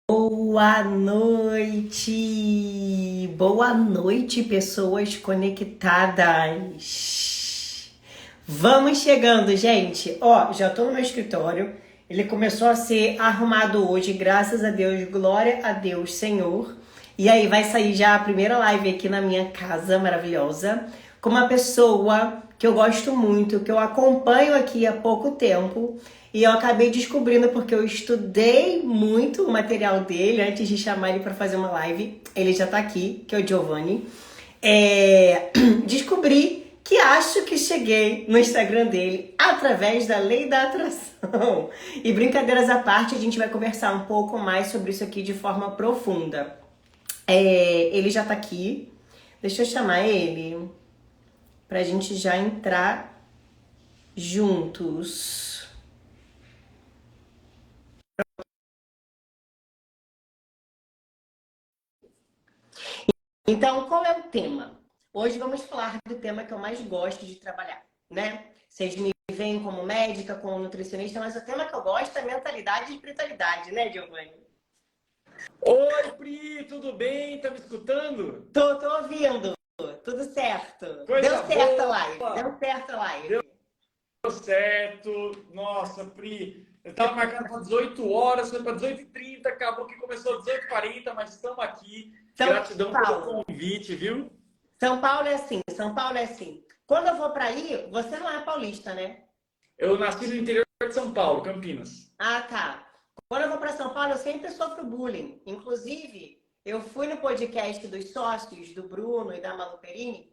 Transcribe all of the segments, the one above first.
Boa noite, pessoas conectadas. Vamos chegando, gente. Ó, já tô no meu escritório. Ele começou a ser arrumado hoje, graças a Deus, glória a Deus, Senhor. E aí vai sair já a primeira live aqui na minha casa maravilhosa, com uma pessoa que eu gosto muito, que eu acompanho aqui há pouco tempo. E eu acabei descobrindo porque eu estudei muito o material dele antes de chamar ele para fazer uma live. Ele já tá aqui, que é o Giovanni. Descobri que acho que cheguei no Instagram dele através da lei da atração. E brincadeiras à parte, a gente vai conversar um pouco mais sobre isso aqui de forma profunda. Ele já tá aqui. Deixa eu chamar ele pra gente já entrar juntos. Então, qual é o tema? Hoje vamos falar do tema que eu mais gosto de trabalhar, né? Vocês me veem como médica, como nutricionista, mas o tema que eu gosto é mentalidade e espiritualidade, né, Giovanni? Oi, Pri, tudo bem? Tá me escutando? Tô ouvindo. Tudo certo. Deu Coisa certo a live. boa! Deu certo a live. Deu certo. Nossa, Pri, eu tava marcando para 18 horas, foi para 18h30, acabou que começou às 18h40, mas estamos aqui. São Gratidão Paulo. pelo convite, viu? São Paulo é assim, São Paulo é assim. Quando eu vou pra aí, você não é paulista, né? Eu nasci no interior de São Paulo, Campinas. Ah, tá. Quando eu vou para São Paulo, eu sempre sofro bullying. Inclusive, eu fui no podcast dos sócios, do Bruno e da Malu Perini,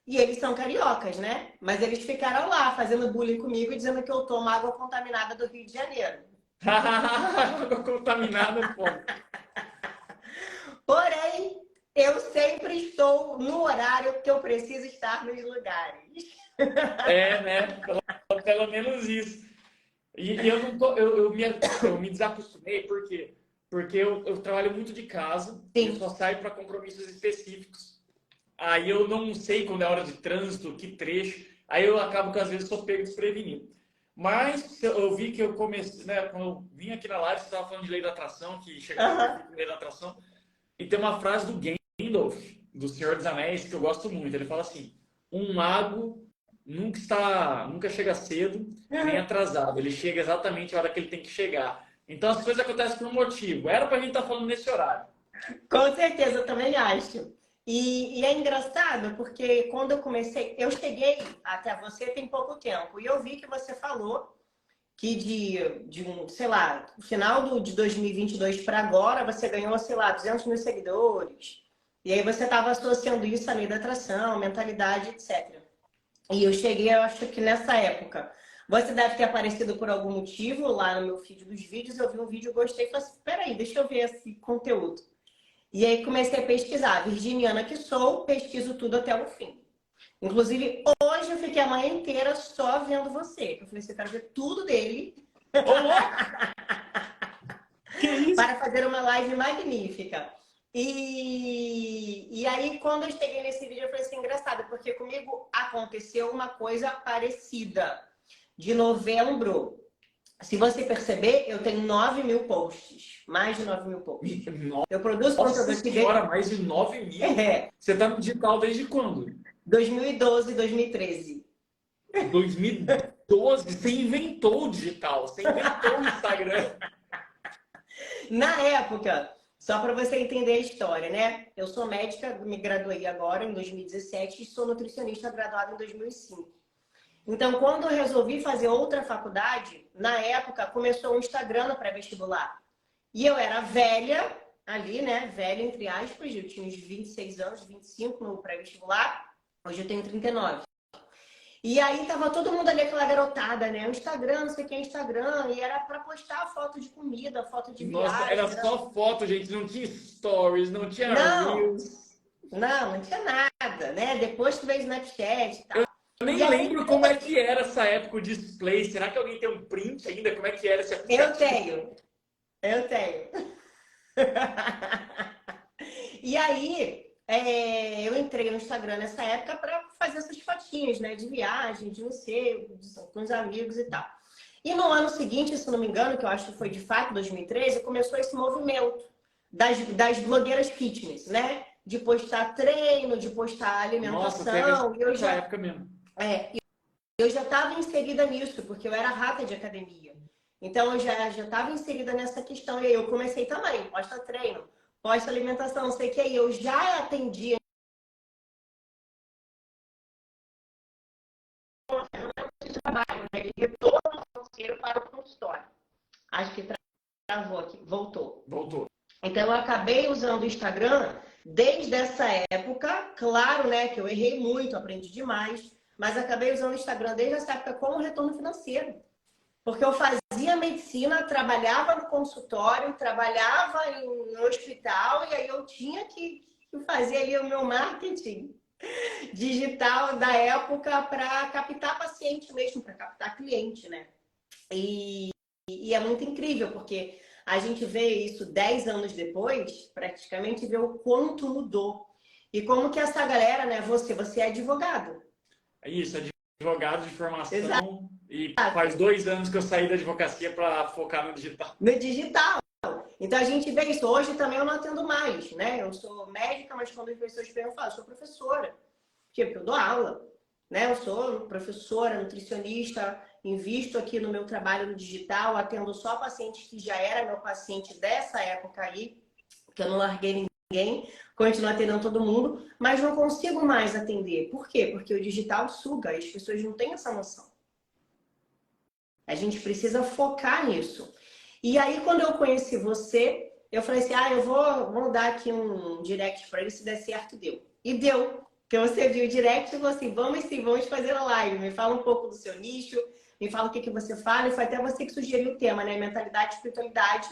e eles são cariocas, né? Mas eles ficaram lá fazendo bullying comigo e dizendo que eu tomo água contaminada do Rio de Janeiro. Água contaminada, pô. Porém, eu sempre estou no horário que eu preciso estar nos lugares. Né? Pelo menos isso. E eu não tô, eu me desacostumei, por quê? Porque eu trabalho muito de casa, e eu Sim. só saio para compromissos específicos. Aí eu não sei quando é hora de trânsito, que trecho, aí eu acabo que às vezes sou pego desprevenido. Mas eu vi que eu comecei, né, quando eu vim aqui na live, você estava falando de lei da atração, que chegava Aham. a lei da atração, e tem uma frase do Gandalf, do Senhor dos Anéis, que eu gosto muito. Ele fala assim: um mago nunca chega cedo nem atrasado. Ele chega exatamente a hora que ele tem que chegar. Então as coisas acontecem por um motivo. Era pra gente estar falando nesse horário. Com certeza, eu também acho. E é engraçado porque quando eu comecei, eu cheguei até você tem pouco tempo e eu vi que você falou que de um, sei lá, final de 2022 para agora, você ganhou, sei lá, 200 mil seguidores. E aí você estava associando isso à lei da atração, mentalidade, etc. E eu cheguei, eu acho que nessa época. Você deve ter aparecido por algum motivo lá no meu feed dos vídeos. Eu vi um vídeo, gostei e falei assim: peraí, deixa eu ver esse conteúdo. E aí comecei a pesquisar. Virginiana que sou, pesquiso tudo até o fim. Inclusive, hoje eu fiquei a manhã inteira só vendo você. Eu falei assim: eu quero ver tudo dele Ô, louco! Que isso? para fazer uma live magnífica. E aí, quando eu cheguei nesse vídeo, eu falei assim: engraçado, porque comigo aconteceu uma coisa parecida. De novembro, se você perceber, eu tenho 9 mil posts. Mais de 9 mil posts. Eu produzo conteúdo Nossa aqui senhora, desde mais de 9.000? Você tá no digital desde quando? 2012, 2013. 2012? Você inventou o digital, você inventou o Instagram. Na época, só para você entender a história, né? Eu sou médica, me graduei agora em 2017 e sou nutricionista graduada em 2005. Então, quando eu resolvi fazer outra faculdade, na época começou o Instagram no pré-vestibular. E eu era velha, ali, né? Velha, entre aspas, eu tinha uns 26 anos, 25 no pré-vestibular. Hoje eu tenho 39. E aí tava todo mundo ali, aquela garotada, né? O Instagram, não sei o que é Instagram, e era para postar foto de comida, foto de Nossa, viagem. era só foto, gente, não tinha stories, não tinha Não, reels. não tinha nada, né? Depois que veio o Snapchat e tal. Eu E nem aí lembro como é que era essa época o display. Será que alguém tem um print ainda? Como é que era esse eu aplicativo? tenho, eu tenho. E aí, eu entrei no Instagram nessa época para fazer essas fotinhas, né? De viagem, de não sei, com os amigos e tal. E no ano seguinte, se não me engano, que eu acho que foi de fato 2013, começou esse movimento. das blogueiras fitness, né? De postar treino, de postar Nossa, teve alimentação. essa época mesmo. Eu já estava inserida nisso, porque eu era rata de academia. Então, eu já estava inserida nessa questão. E aí eu comecei também, posta treino, posta alimentação, não sei o que. E eu já atendia trabalho, né? Retorno financeiro para o consultório. Acho que travou aqui, voltou. Voltou. Então, eu acabei usando o Instagram desde essa época. Claro, né, que eu errei muito, aprendi demais. Mas acabei usando o Instagram desde essa época como retorno financeiro. Porque eu fazia medicina, trabalhava no consultório, trabalhava no hospital, e aí eu tinha que fazer ali o meu marketing digital da época para captar paciente mesmo, para captar cliente, né? E é muito incrível, porque a gente vê isso 10 anos depois, praticamente vê o quanto mudou. E como que essa galera, né? Você é advogado. É isso, advogado de formação. Exato. E faz 2 anos que eu saí da advocacia para focar no digital. No digital. Então a gente vê isso. Hoje também eu não atendo mais, né? Eu sou médica, mas quando as pessoas perguntam, eu falo, eu sou professora. Porque eu dou aula, né? Eu sou professora, nutricionista, invisto aqui no meu trabalho no digital, atendo só pacientes que já era meu paciente dessa época aí, que eu não larguei ninguém, continuo atendendo todo mundo, mas não consigo mais atender. Por quê? Porque o digital suga, as pessoas não têm essa noção. A gente precisa focar nisso. E aí, quando eu conheci você, eu falei assim, eu vou dar aqui um direct para ele, se der certo, deu. E deu. Porque você viu o direct e falou assim, vamos sim, vamos fazer a live. Me fala um pouco do seu nicho, me fala o que você fala. E foi até você que sugeriu o tema, né? Mentalidade e espiritualidade.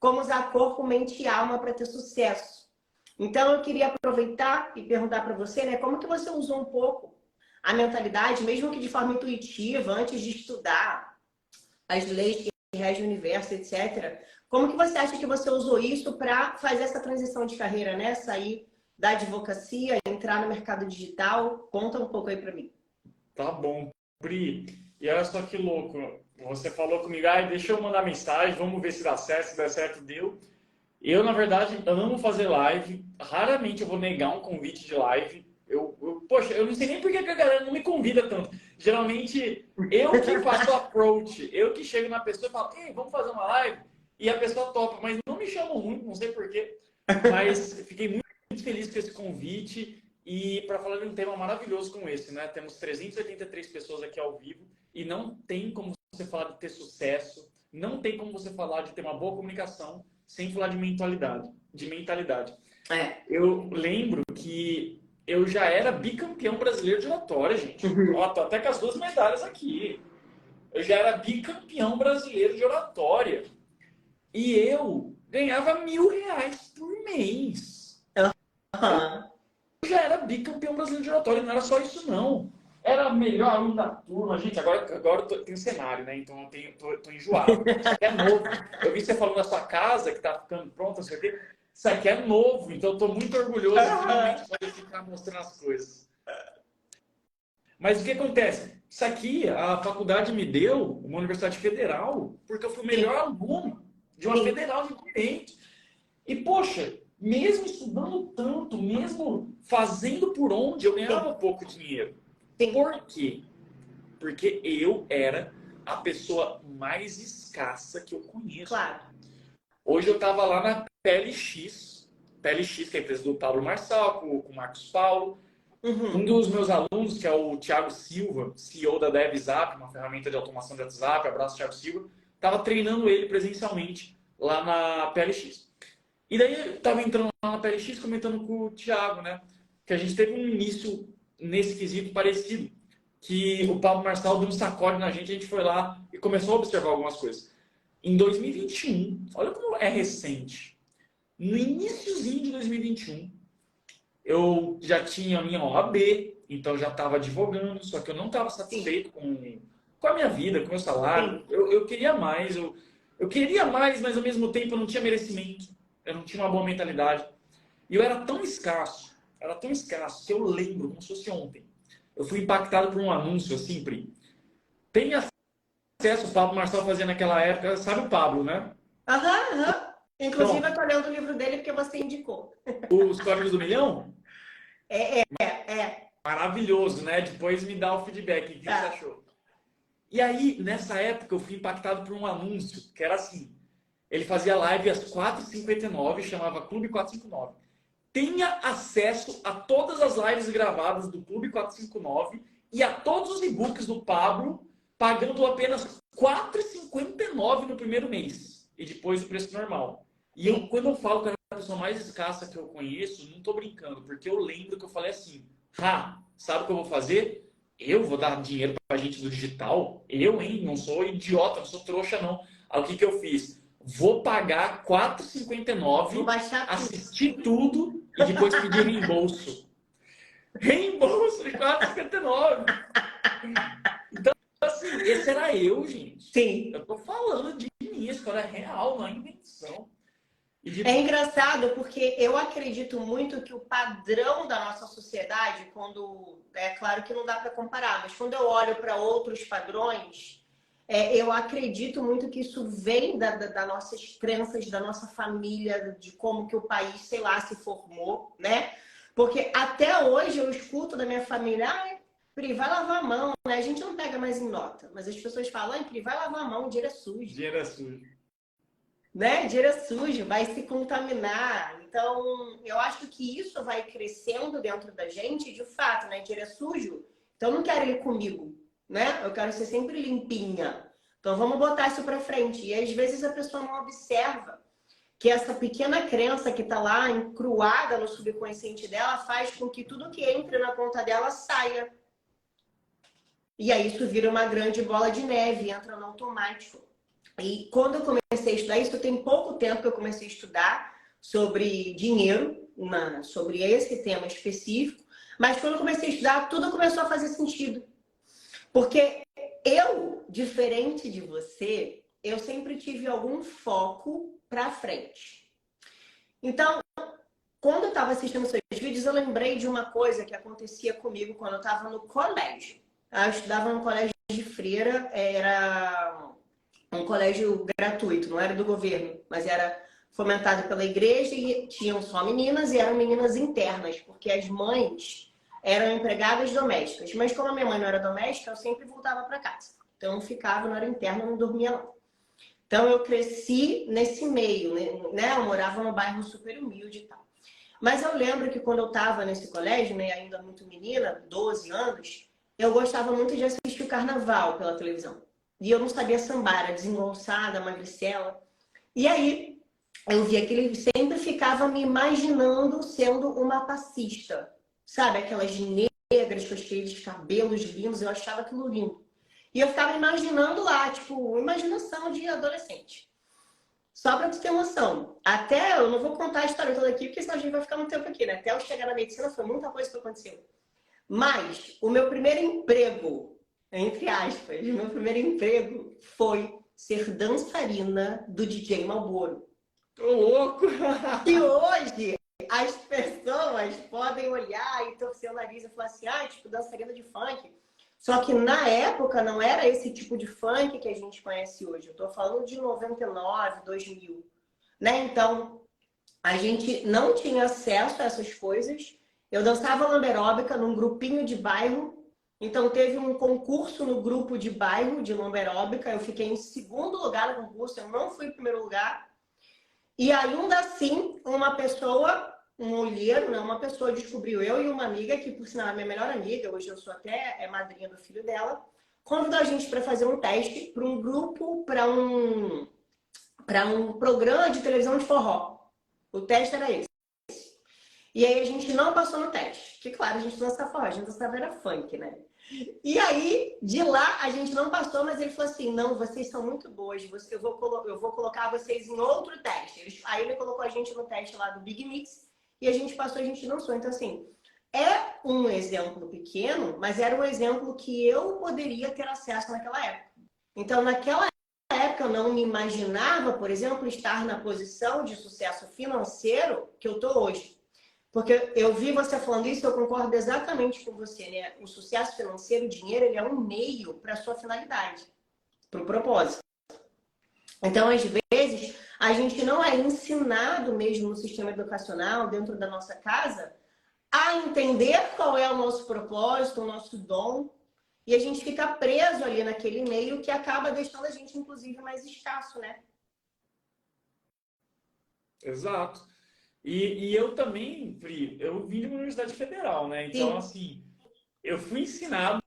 Como usar corpo, mente e alma para ter sucesso. Então, eu queria aproveitar e perguntar para você, né? Como que você usou um pouco a mentalidade, mesmo que de forma intuitiva, antes de estudar as leis que regem o universo, etc. Como que você acha que você usou isso para fazer essa transição de carreira, né? Sair da advocacia, entrar no mercado digital? Conta um pouco aí para mim. Tá bom, Pri. E olha só que louco. Você falou comigo, deixa eu mandar mensagem, vamos ver se dá certo, se der certo, deu. Eu, na verdade, amo fazer live. Raramente eu vou negar um convite de live. Poxa, eu não sei nem por que a galera não me convida tanto. Geralmente, eu que faço o approach, eu que chego na pessoa e falo, ei, vamos fazer uma live? E a pessoa topa, mas não me chamam muito, não sei por quê. Mas fiquei muito feliz com esse convite e para falar de um tema maravilhoso como esse, né? Temos 383 pessoas aqui ao vivo e não tem como você falar de ter sucesso, não tem como você falar de ter uma boa comunicação sem falar de mentalidade. Eu lembro que eu já era bicampeão brasileiro de oratória, gente. Ó, tô até com as 2 medalhas aqui. Eu já era bicampeão brasileiro de oratória. E eu ganhava R$1.000 por mês. Eu já era bicampeão brasileiro de oratória. Não era só isso, não. Era melhor aluno da turma. Gente, agora eu tenho cenário, né? Então eu tô enjoado. Isso aqui é novo. Eu vi você falando da sua casa, que tá ficando pronta, não sei o quê. Isso aqui é novo, então eu tô muito orgulhoso de finalmente poder ficar mostrando as coisas. Mas o que acontece? Isso aqui, a faculdade me deu, uma universidade federal, porque eu fui o melhor aluno de uma federal de direito. E, poxa, mesmo estudando tanto, mesmo fazendo por onde, eu ganhava pouco dinheiro. Por quê? Porque eu era a pessoa mais escassa que eu conheço. Claro. Hoje eu estava lá na PLX, que é a empresa do Pablo Marçal, com o Marcos Paulo. Um dos meus alunos, que é o Thiago Silva, CEO da DevZap, uma ferramenta de automação de WhatsApp, abraço Thiago Silva, estava treinando ele presencialmente lá na PLX. E daí eu estava entrando lá na PLX comentando com o Thiago, né? Que a gente teve um início nesse quesito parecido. Que o Pablo Marçal deu um sacode na gente, a gente foi lá e começou a observar algumas coisas. Em 2021, olha como é recente. No iníciozinho de 2021, eu já tinha a minha OAB, então já estava advogando, só que eu não estava satisfeito com a minha vida, com o meu salário. Eu queria mais, eu queria mais, mas ao mesmo tempo eu não tinha merecimento, eu não tinha uma boa mentalidade. E eu era tão escasso, que eu lembro, como se fosse ontem. Eu fui impactado por um anúncio assim, Pri. Tem acesso, o Pablo Marçal fazia naquela época, sabe o Pablo, né? Inclusive, eu Pronto. tô lendo o livro dele porque você indicou. Os Códigos do Milhão? É. Maravilhoso, né? Depois me dá o feedback. O que você Tá. achou? E aí, nessa época, eu fui impactado por um anúncio que era assim. Ele fazia live às 4h59, chamava Clube 459. Tenha acesso a todas as lives gravadas do Clube 459 e a todos os e-books do Pablo, pagando apenas R$ 4,59 no primeiro mês. E depois o preço normal. E eu, quando eu falo que é a pessoa mais escassa que eu conheço, não tô brincando, porque eu lembro que eu falei assim, sabe o que eu vou fazer? Eu vou dar dinheiro pra gente do digital? Eu, hein? Não sou idiota, não sou trouxa, não. Aí o que eu fiz? Vou pagar R$ 4,59, Vou baixar tudo. assistir tudo e depois pedir reembolso. Reembolso de R$ 4,59. Então, assim, esse era eu, gente. Sim. Eu tô falando de mim, a história é real, não é invenção. É engraçado porque eu acredito muito que o padrão da nossa sociedade, quando é claro que não dá para comparar, mas quando eu olho para outros padrões, eu acredito muito que isso vem das nossas crenças, da nossa família, de como que o país, sei lá, se formou, né? Porque até hoje eu escuto da minha família, Pri, vai lavar a mão, né? A gente não pega mais em nota, mas as pessoas falam, Pri, vai lavar a mão, o dinheiro é sujo. Dinheiro é sujo. Né? Dinheiro é sujo, vai se contaminar. Então, eu acho que isso vai crescendo dentro da gente, de fato, né? Dinheiro é sujo, então eu não quero ir comigo, né? Eu quero ser sempre limpinha. Então, vamos botar isso pra frente. E às vezes a pessoa não observa que essa pequena crença que tá lá encruada no subconsciente dela faz com que tudo que entre na conta dela saia. E aí isso vira uma grande bola de neve, entra no automático. E quando eu comecei a estudar isso, tem pouco tempo que eu comecei a estudar sobre dinheiro, sobre esse tema específico, mas quando eu comecei a estudar, tudo começou a fazer sentido. Porque eu, diferente de você, eu sempre tive algum foco para frente. Então, quando eu estava assistindo seus vídeos, eu lembrei de uma coisa que acontecia comigo quando eu estava no colégio. Eu estudava no colégio de freira, era um colégio gratuito, não era do governo, mas era fomentado pela igreja e tinham só meninas e eram meninas internas, porque as mães eram empregadas domésticas. Mas como a minha mãe não era doméstica, eu sempre voltava para casa. Então eu ficava, não era interna, não dormia lá. Então eu cresci nesse meio, né? Eu morava num bairro super humilde e tal. Mas eu lembro que quando eu estava nesse colégio, né, ainda muito menina, 12 anos, eu gostava muito de assistir o carnaval pela televisão. E eu não sabia sambar, era desengonçada, magricela. E aí, eu via que ele sempre ficava me imaginando sendo uma passista. Sabe? Aquelas negras com aqueles cabelos lindos, eu achava aquilo lindo. E eu ficava imaginando lá, tipo, imaginação de adolescente. Só pra tu ter noção. Até, eu não vou contar a história toda aqui, porque senão a gente vai ficar muito tempo aqui, né? Até eu chegar na medicina, foi muita coisa que aconteceu. Mas, o meu primeiro emprego, entre aspas, o meu primeiro emprego foi ser dançarina do DJ Malboro. Tô louco! E hoje, as pessoas podem olhar e torcer o nariz e falar assim, tipo, dançarina de funk. Só que na época não era esse tipo de funk que a gente conhece hoje. Eu tô falando de 99, 2000, né? Então, a gente não tinha acesso a essas coisas. Eu dançava lamberóbica num grupinho de bairro. Então, teve um concurso no grupo de bairro de lamberóbica. Eu fiquei em segundo lugar no concurso. Eu não fui em primeiro lugar. E ainda assim, uma pessoa, um olheiro, né? Uma pessoa descobriu, eu e uma amiga, que por sinal é minha melhor amiga, hoje eu sou até madrinha do filho dela, convidou a gente para fazer um teste para um grupo, para um programa de televisão de forró. O teste era esse. E aí a gente não passou no teste. Que claro, a gente não dançava forró, a gente dançava era funk, né? E aí, de lá, a gente não passou, mas ele falou assim, não, vocês são muito boas, eu vou colocar vocês em outro teste. Aí ele colocou a gente no teste lá do Big Mix e a gente passou, a gente dançou. Então, assim, é um exemplo pequeno, mas era um exemplo que eu poderia ter acesso naquela época. Então, naquela época, eu não me imaginava, por exemplo, estar na posição de sucesso financeiro que eu tô hoje. Porque eu vi você falando isso, eu concordo exatamente com você, né? O sucesso financeiro, o dinheiro, ele é um meio para a sua finalidade, para o propósito. Então, às vezes, A gente não é ensinado mesmo no sistema educacional, dentro da nossa casa, a entender qual é o nosso propósito, o nosso dom, e a gente fica preso ali naquele meio que acaba deixando a gente, inclusive, mais escasso, né? Exato. E eu também, Pri, eu vim de uma universidade federal, né? Então, Sim. assim, eu fui ensinado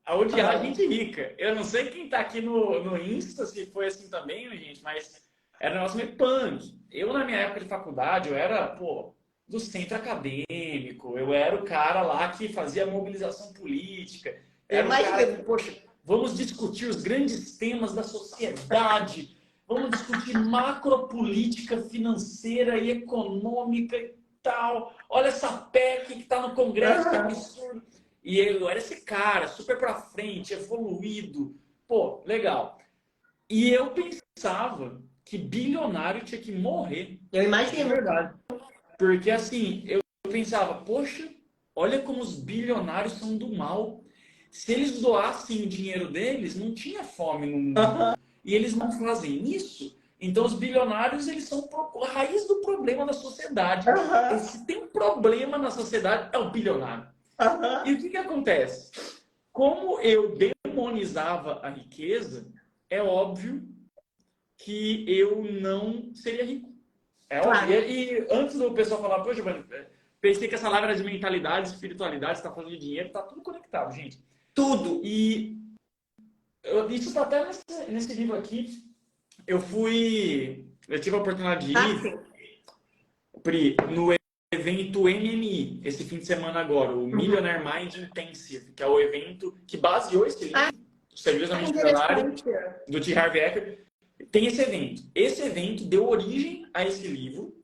a odiar a gente rica. Eu não sei quem tá aqui no Insta, se foi assim também, né, gente, mas era um negócio meio punk. Eu, na minha época de faculdade, eu era, pô, do centro acadêmico, eu era o cara lá que fazia mobilização política, era o cara que, poxa, vamos discutir os grandes temas da sociedade, vamos discutir macropolítica financeira e econômica e tal. Olha essa PEC que está no Congresso, que absurdo. E eu era esse cara, super pra frente, evoluído. Pô, legal. E eu pensava que bilionário tinha que morrer. Eu De imagino. verdade. Porque assim, eu pensava, poxa, olha como os bilionários são do mal. Se eles doassem o dinheiro deles, não tinha fome no mundo. E eles não fazem isso. Então os bilionários, eles são a raiz do problema da sociedade. E se tem um problema na sociedade, é o bilionário. E o que acontece? Como eu demonizava a riqueza, é óbvio que eu não seria rico. É Claro. óbvio. E antes do pessoal falar, poxa, mano, pensei que essa live era de mentalidade, espiritualidade, você tá falando de dinheiro, tá tudo conectado, gente. Tudo. E isso tá até nesse livro aqui. Eu tive a oportunidade de ir, Pri, no evento MMI, esse fim de semana agora, o Millionaire Mind Intensive, que é o evento que baseou esse livro, o Seriosamente Milionário, do T. Harv Eker. Tem esse evento. Esse evento deu origem a esse livro.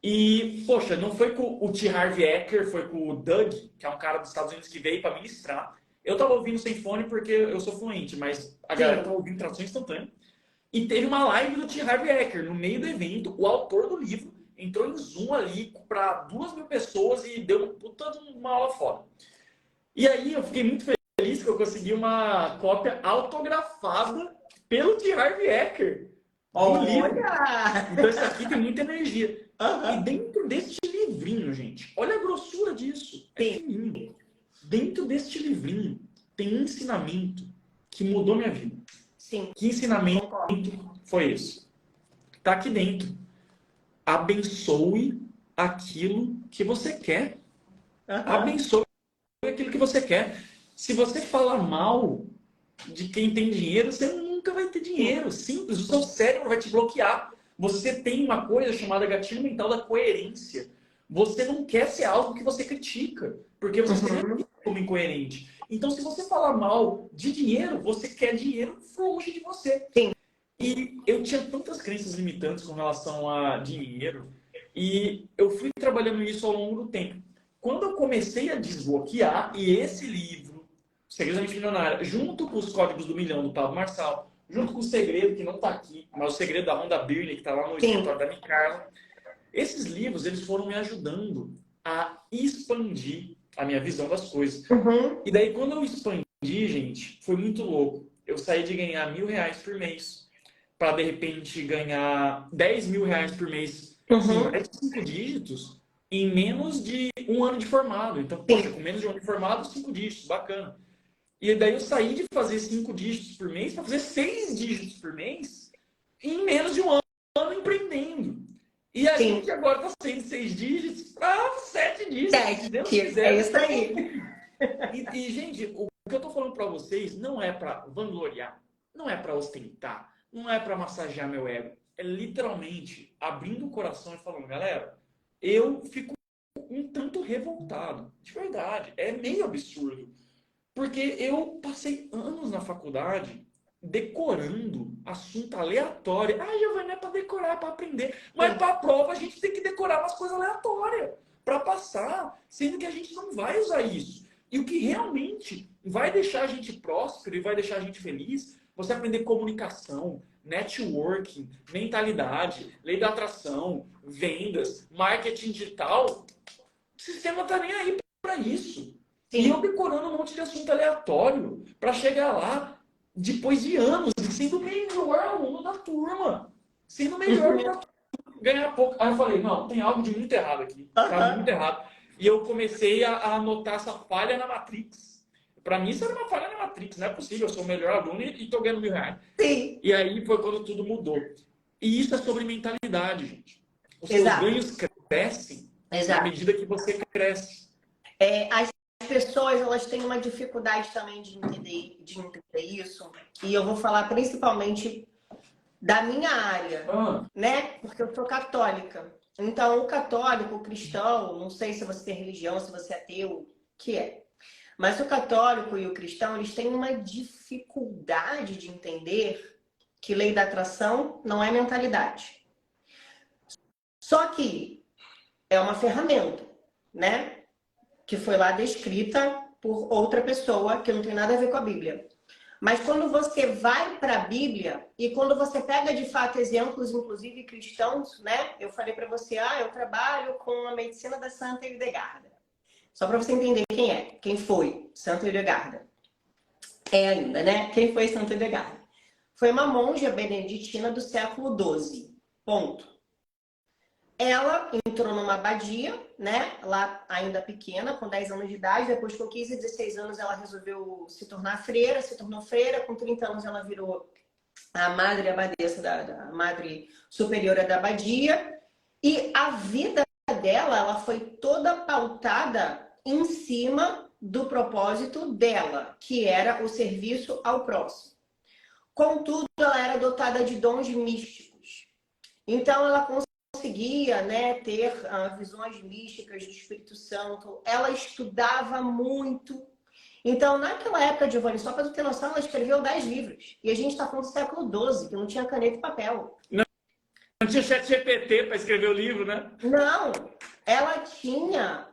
E, poxa, não foi com o T. Harv Eker, foi com o Doug, que é um cara dos Estados Unidos que veio para ministrar. Eu tava ouvindo sem fone porque eu sou fluente, mas a galera tava ouvindo tradução instantânea. E teve uma live do T. Harv Eker. No meio do evento, o autor do livro entrou em Zoom ali para 2.000 pessoas e deu uma aula foda. E aí eu fiquei muito feliz que eu consegui uma cópia autografada pelo T. Harv Eker do livro. Então isso aqui tem muita energia. E dentro deste livrinho, gente, olha a grossura disso. É fininho. Dentro deste livrinho tem um ensinamento que mudou minha vida. Sim. Que ensinamento foi esse? Tá aqui dentro. Abençoe aquilo que você quer. Abençoe aquilo que você quer. Se você falar mal de quem tem dinheiro, você nunca vai ter dinheiro. Simples. O seu cérebro vai te bloquear. Você tem uma coisa chamada gatilho mental da coerência. Você não quer ser algo que você critica, porque você se vê como incoerente. Então, se você falar mal de dinheiro, você quer dinheiro longe de você. Sim. E eu tinha tantas crenças limitantes com relação a dinheiro, e eu fui trabalhando isso ao longo do tempo. Quando eu comecei a desbloquear, e esse livro, Segredamente Milionário, junto com os Códigos do Milhão, do Pablo Marçal, junto com o Segredo, que não está aqui, mas o Segredo da Rhonda Byrne, que está lá no escritório da Micarla, esses livros, eles foram me ajudando a expandir a minha visão das coisas. E daí, quando eu expandi, gente, foi muito louco. Eu saí de ganhar R$1.000 por mês para, de repente, ganhar R$10.000 por mês, em mais de 5 dígitos, em menos de um ano de formado. Então, poxa, com menos de um ano de formado, 5 dígitos, bacana. E daí eu saí de fazer 5 dígitos por mês para fazer 6 dígitos por mês em menos de um ano empreendendo. E a gente agora está saindo 6 dígitos para 7 dígitos. Se Deus quiser. É isso aí. E, gente, o que eu estou falando para vocês não é para vangloriar, não é para ostentar, não é para massagear meu ego. É literalmente abrindo o coração e falando, galera, eu fico um tanto revoltado. De verdade, é meio absurdo. Porque eu passei anos na faculdade decorando assunto aleatório. Ah, Giovanni, é para decorar, é para aprender. Mas para a prova a gente tem que decorar umas coisas aleatórias para passar, sendo que a gente não vai usar isso. E o que realmente vai deixar a gente próspero e vai deixar a gente feliz, você aprender comunicação, networking, mentalidade, lei da atração, vendas, marketing digital. O sistema tá nem aí para isso. E eu decorando um monte de assunto aleatório para chegar lá depois de anos, sendo o melhor aluno da turma. sendo melhor pra ganhar pouco. Aí eu falei, não, tem algo de muito errado aqui. Tá muito errado. E eu comecei a notar essa falha na Matrix. Para mim, isso era uma falha na Matrix. Não é possível, eu sou o melhor aluno e estou ganhando R$ 1.000. Sim. E aí foi quando tudo mudou. E isso é sobre mentalidade, gente. Os seus Exato. ganhos crescem Exato. à medida que você cresce. As pessoas, elas têm uma dificuldade também de entender isso. E eu vou falar principalmente da minha área, né? Porque eu sou católica. Então, o católico, o cristão, não sei se você tem religião, se você é ateu, que é. Mas o católico e o cristão, eles têm uma dificuldade de entender que lei da atração não é mentalidade. Só que é uma ferramenta, né? Que foi lá descrita por outra pessoa que não tem nada a ver com a Bíblia. Mas quando você vai para a Bíblia e quando você pega de fato exemplos, inclusive cristãos, né? Eu falei para você, eu trabalho com a medicina da Santa Hildegarda. Só para você entender quem foi Santa Hildegarda. É ainda, né? Quem foi Santa Hildegarda? Foi uma monja beneditina do século XII. Ponto. Ela entrou numa abadia, né? Lá ainda pequena, com 10 anos de idade. Depois, com 15, 16 anos, ela resolveu se tornar freira. Se tornou freira. Com 30 anos, ela virou a madre abadesa, a madre superiora da abadia. E a vida dela, ela foi toda pautada em cima do propósito dela, que era o serviço ao próximo. Contudo, ela era dotada de dons místicos. Então, ela conseguia, né, ter visões místicas do Espírito Santo. Ela estudava muito. Então, naquela época, Giovanni, só para tu ter noção, ela escreveu 10 livros. E a gente está falando do século XII, que não tinha caneta e papel. Não tinha chat GPT para escrever o livro, né? Não, ela tinha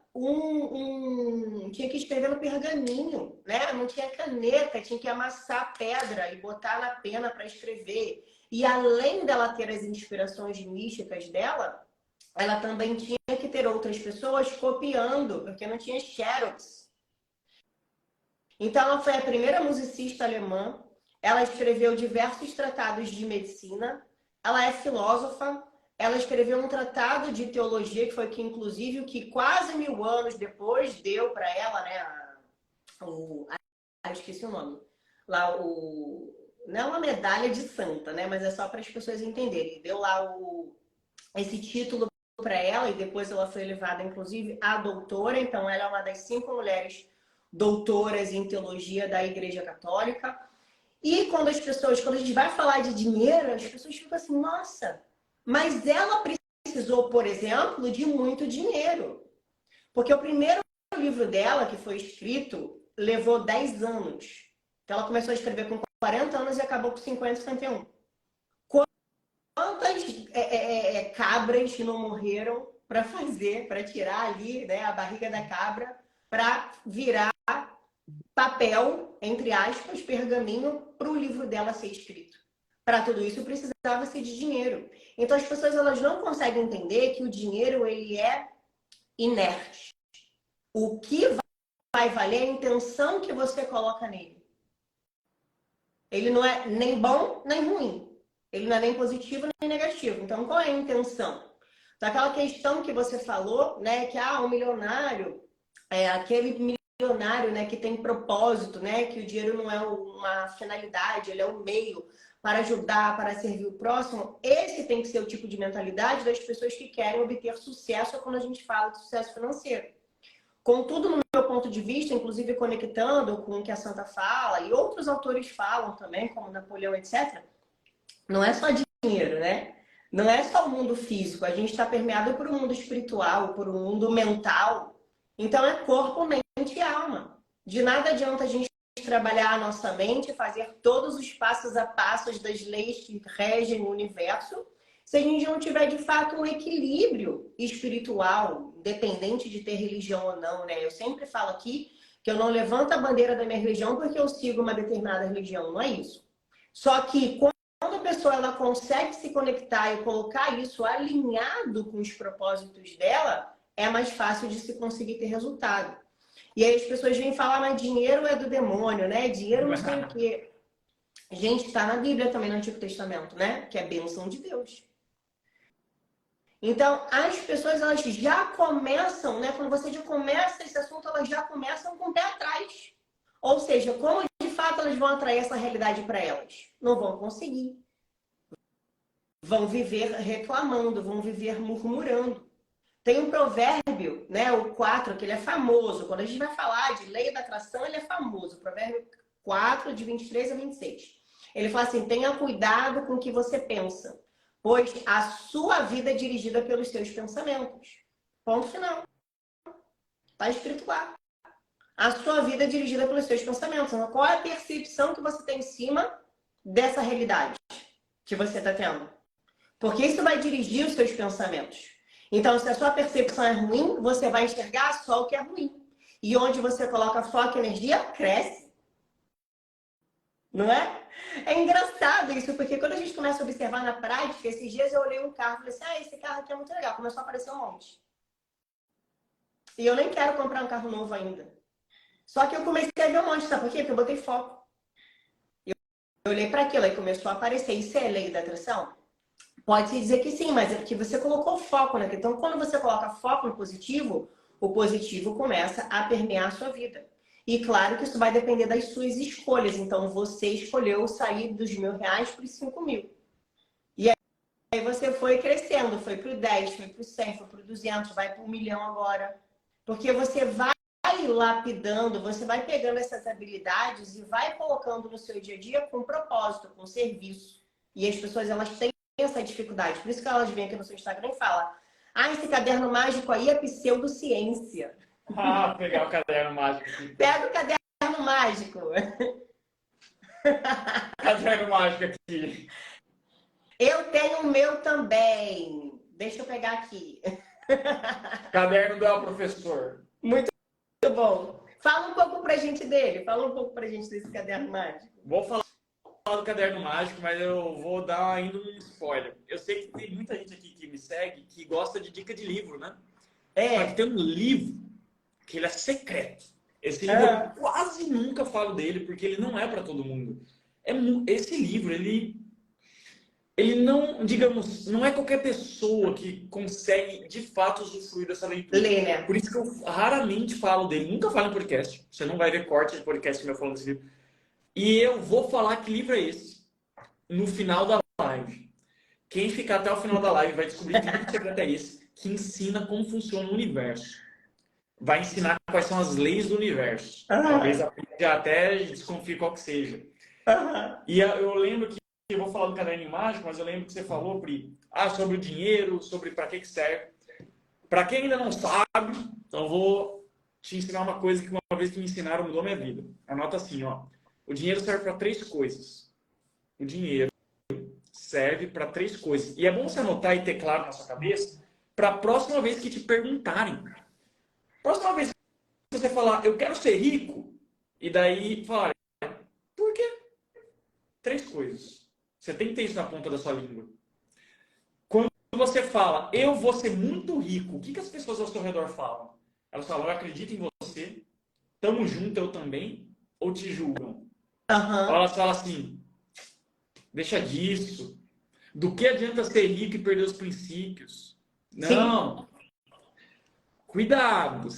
tinha que escrever no pergaminho, né? Não tinha caneta, tinha que amassar a pedra e botar na pena para escrever. E além dela ter as inspirações místicas dela, ela também tinha que ter outras pessoas copiando, porque não tinha xerox. Então ela foi a primeira musicista alemã, ela escreveu diversos tratados de medicina, ela é filósofa, ela escreveu um tratado de teologia, que foi que, inclusive, o que quase 1000 anos depois deu para ela, né? Eu esqueci o nome. Lá, não é uma medalha de santa, né? Mas é só para as pessoas entenderem. Deu lá esse título para ela e depois ela foi elevada, inclusive, a doutora. Então, ela é uma das 5 mulheres doutoras em teologia da Igreja Católica. E quando a gente vai falar de dinheiro, as pessoas ficam assim, nossa, mas ela precisou, por exemplo, de muito dinheiro. Porque o primeiro livro dela, que foi escrito, levou 10 anos. Então ela começou a escrever com 40 anos e acabou com 50, 51. Quantas cabras não morreram para tirar ali, né, a barriga da cabra, para virar papel, entre aspas, pergaminho, para o livro dela ser escrito. Para tudo isso precisava-se de dinheiro. Então as pessoas, elas não conseguem entender que o dinheiro, ele é inerte. O que vai valer é a intenção que você coloca nele. Ele não é nem bom nem ruim. Ele não é nem positivo nem negativo. Então qual é a intenção? Então, aquela questão que você falou, né, que um milionário é aquele milionário, né, que tem propósito, né, que o dinheiro não é uma finalidade, ele é um meio para ajudar, para servir o próximo. Esse tem que ser o tipo de mentalidade das pessoas que querem obter sucesso quando a gente fala de sucesso financeiro. Contudo, no meu ponto de vista, inclusive conectando com o que a Santa fala e outros autores falam também, como Napoleão, etc., não é só dinheiro, né? Não é só o mundo físico. A gente está permeado por um mundo espiritual, por um mundo mental. Então, é corpo, mente e alma. De nada adianta a gente trabalhar a nossa mente, fazer todos os passos a passos das leis que regem o universo, se a gente não tiver, de fato, um equilíbrio espiritual, independente de ter religião ou não, né? Eu sempre falo aqui que eu não levanto a bandeira da minha religião porque eu sigo uma determinada religião, não é isso. Só que quando a pessoa ela consegue se conectar e colocar isso alinhado com os propósitos dela, é mais fácil de se conseguir ter resultado. E aí as pessoas vêm falar, mas dinheiro é do demônio, né? Dinheiro não sei o quê. Gente, está na Bíblia também, no Antigo Testamento, né? Que é a bênção de Deus. Então, as pessoas, elas já começam, né? Quando você já começa esse assunto, elas já começam com o pé atrás. Ou seja, como de fato elas vão atrair essa realidade para elas? Não vão conseguir. Vão viver reclamando, vão viver murmurando. Tem um provérbio, né? O 4, que ele é famoso. Quando a gente vai falar de lei da atração, ele é famoso. O provérbio 4, de 23 a 26. Ele fala assim: tenha cuidado com o que você pensa, pois a sua vida é dirigida pelos seus pensamentos. Ponto final. Está escrito lá. A sua vida é dirigida pelos seus pensamentos. Então, qual é a percepção que você tem em cima dessa realidade que você está tendo? Porque isso vai dirigir os seus pensamentos. Então, se a sua percepção é ruim, você vai enxergar só o que é ruim. E onde você coloca foco e energia, cresce. Não é? É engraçado isso, porque quando a gente começa a observar na prática, esses dias eu olhei um carro e falei assim: ah, esse carro aqui é muito legal. Começou a aparecer um monte. E eu nem quero comprar um carro novo ainda. Só que eu comecei a ver um monte, sabe por quê? Porque eu botei foco. Eu olhei para aquilo e começou a aparecer. Isso é lei da atração? Pode-se dizer que sim, mas é porque você colocou foco naquilo. Então, quando você coloca foco no positivo, o positivo começa a permear a sua vida. E claro que isso vai depender das suas escolhas. Então, você escolheu sair dos R$ 1.000 para os 5.000. E aí você foi crescendo, foi para o 10, foi para o 100, foi para o 200, vai para o 1.000.000 agora. Porque você vai lapidando, você vai pegando essas habilidades e vai colocando no seu dia a dia com propósito, com serviço. E as pessoas, elas têm essa dificuldade. Por isso que elas vêm aqui no seu Instagram e falam: ah, esse caderno mágico aí é pseudociência. Ah, pegar o caderno mágico. Pega o caderno mágico. Caderno mágico aqui. Eu tenho o meu também. Deixa eu pegar aqui. Caderno do professor. Muito bom. Fala um pouco pra gente dele. Fala um pouco pra gente desse caderno mágico. Vou falar do caderno mágico, mas eu vou dar ainda um spoiler. Eu sei que tem muita gente aqui que me segue que gosta de dica de livro, né? Só que tem um livro que ele é secreto. Esse livro eu quase nunca falo dele, porque ele não é para todo mundo. Esse livro, ele não, digamos, não é qualquer pessoa que consegue de fato usufruir dessa leitura. Lê, né? Por isso que eu raramente falo dele. Nunca falo em podcast. Você não vai ver corte de podcast meu falando desse livro. E eu vou falar que livro é esse no final da live. Quem ficar até o final da live vai descobrir que livro secreto é esse, que ensina como funciona o universo. Vai ensinar quais são as leis do universo. Talvez já até desconfie qual que seja. E eu lembro que eu vou falar do caderno mágico, mas eu lembro que você falou, Pri, sobre o dinheiro, sobre para que serve. Para quem ainda não sabe, então eu vou te ensinar uma coisa que uma vez que me ensinaram mudou minha vida. Anota assim, ó. O dinheiro serve para 3 coisas. O dinheiro serve para 3 coisas. E é bom você anotar e ter claro na sua cabeça para a próxima vez que te perguntarem. Próxima vez que você falar, eu quero ser rico, e daí falar, por quê? 3 coisas. Você tem que ter isso na ponta da sua língua. Quando você fala, eu vou ser muito rico, o que as pessoas ao seu redor falam? Elas falam, eu acredito em você, tamo junto, eu também, ou te julgam? Ou elas falam assim, deixa disso, do que adianta ser rico e perder os princípios? Não. Sim. Cuidado.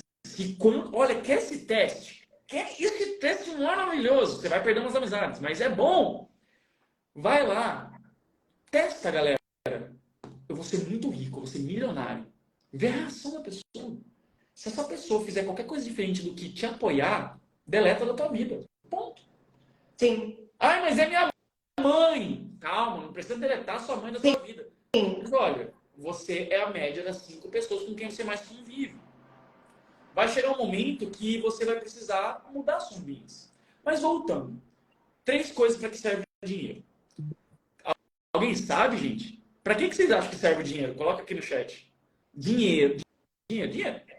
Olha, quer esse teste? Esse teste maravilhoso. Você vai perder umas amizades, mas é bom. Vai lá. Testa, galera. Eu vou ser muito rico, eu vou ser milionário. Vê a reação da pessoa. Se essa pessoa fizer qualquer coisa diferente do que te apoiar, deleta da tua vida. Ponto. Sim. Ai, mas é minha mãe. Calma, não precisa deletar sua mãe da tua vida. Mas olha, você é a média das 5 pessoas com quem você mais convive. Vai chegar um momento que você vai precisar mudar sua ambiência. Mas voltando. 3 coisas para que serve o dinheiro. Alguém sabe, gente? Para que vocês acham que serve o dinheiro? Coloca aqui no chat. Dinheiro.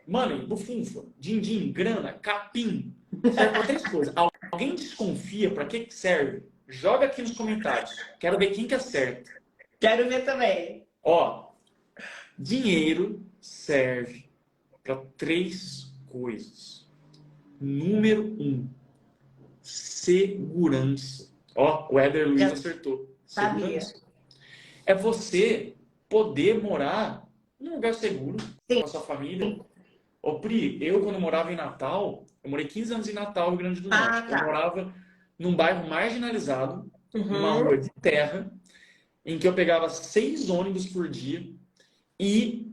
Money, bufunfa, din-din, grana, capim. Serve para 3 coisas. Alguém desconfia para que serve? Joga aqui nos comentários. Quero ver quem que acerta. Quero ver também. Ó, dinheiro serve para 3 coisas. Número 1, segurança. Ó, o Éder Luiz Já acertou. sabia. Segurança. É você poder morar num lugar seguro Sim. com a sua família. Ô, Pri, eu quando morava em Natal, eu morei 15 anos em Natal, Rio Grande do Ah, Norte. Eu tá. morava num bairro marginalizado, numa Uhum. rua de terra, em que eu pegava 6 ônibus por dia e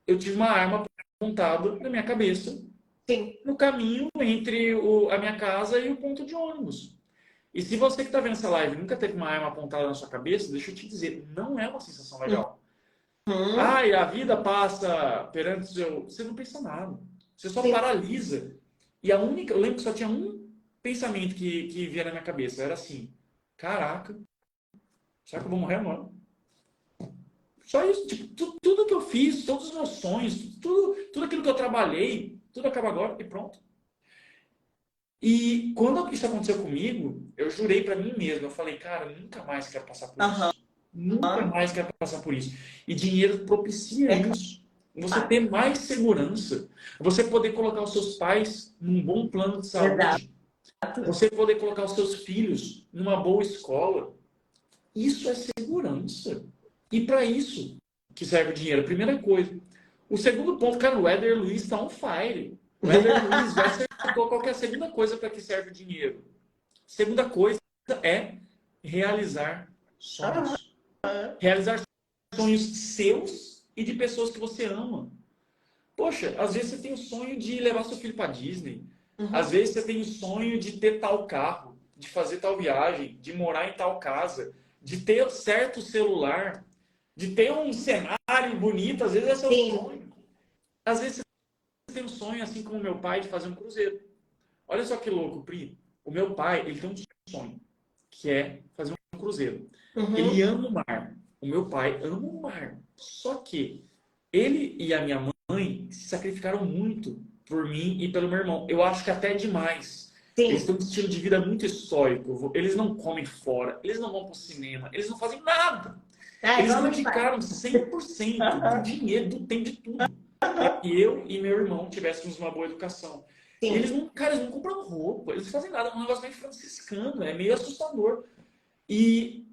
eu tive uma arma apontada na minha cabeça Sim. no caminho entre a minha casa e o ponto de ônibus. E se você que está vendo essa live nunca teve uma arma apontada na sua cabeça, deixa eu te dizer, não é uma sensação legal. Uhum. Ah, e a vida passa perante o seu... Você não pensa nada. Você só Sim. paralisa. E a única... Eu lembro que só tinha um pensamento que via na minha cabeça. Era assim, caraca, será que eu vou morrer amanhã? Só isso. Tipo, tudo que eu fiz, todos os meus sonhos, tudo aquilo que eu trabalhei, tudo acaba agora e pronto. E quando isso aconteceu comigo, eu jurei pra mim mesmo. Eu falei, cara, nunca mais quero passar por Aham. isso. Nunca mais quero passar por isso. E dinheiro propicia É isso. Você claro. ter mais segurança. Você poder colocar os seus pais num bom plano de Exato. saúde. Você poder colocar os seus filhos numa boa escola. Isso é segurança. E para isso que serve o dinheiro. Primeira coisa. O segundo ponto, cara, o Éder Luiz está on fire. O Éder Luiz já acertou qual que é a segunda coisa para que serve o dinheiro. Segunda coisa é realizar Aham. sonhos. Realizar sonhos seus e de pessoas que você ama. Poxa, às vezes você tem o sonho de levar seu filho para Disney. Às Uhum. vezes você tem o sonho de ter tal carro, de fazer tal viagem, de morar em tal casa, de ter certo celular, de ter um cenário bonito. Às vezes esse é o Sim. sonho. Às vezes você tem um sonho, assim como o meu pai, de fazer um cruzeiro. Olha só que louco, Pri. O meu pai, ele tem um sonho, que é fazer um cruzeiro. Ele Uhum. ama o mar. O meu pai ama o mar. Só que ele e a minha mãe se sacrificaram muito por mim e pelo meu irmão. Eu acho que até demais. Eles têm Sim. um estilo de vida muito estoico. Eles não comem fora, eles não vão para o cinema, eles não fazem nada. É Eles igual meus pais. dedicaram 100% do Aham. dinheiro, do tempo, de tudo, para que eu e meu irmão tivéssemos uma boa educação. E eles Sim. não, cara, eles não compram roupa, eles não fazem nada, é um negócio meio franciscano, é meio assustador. E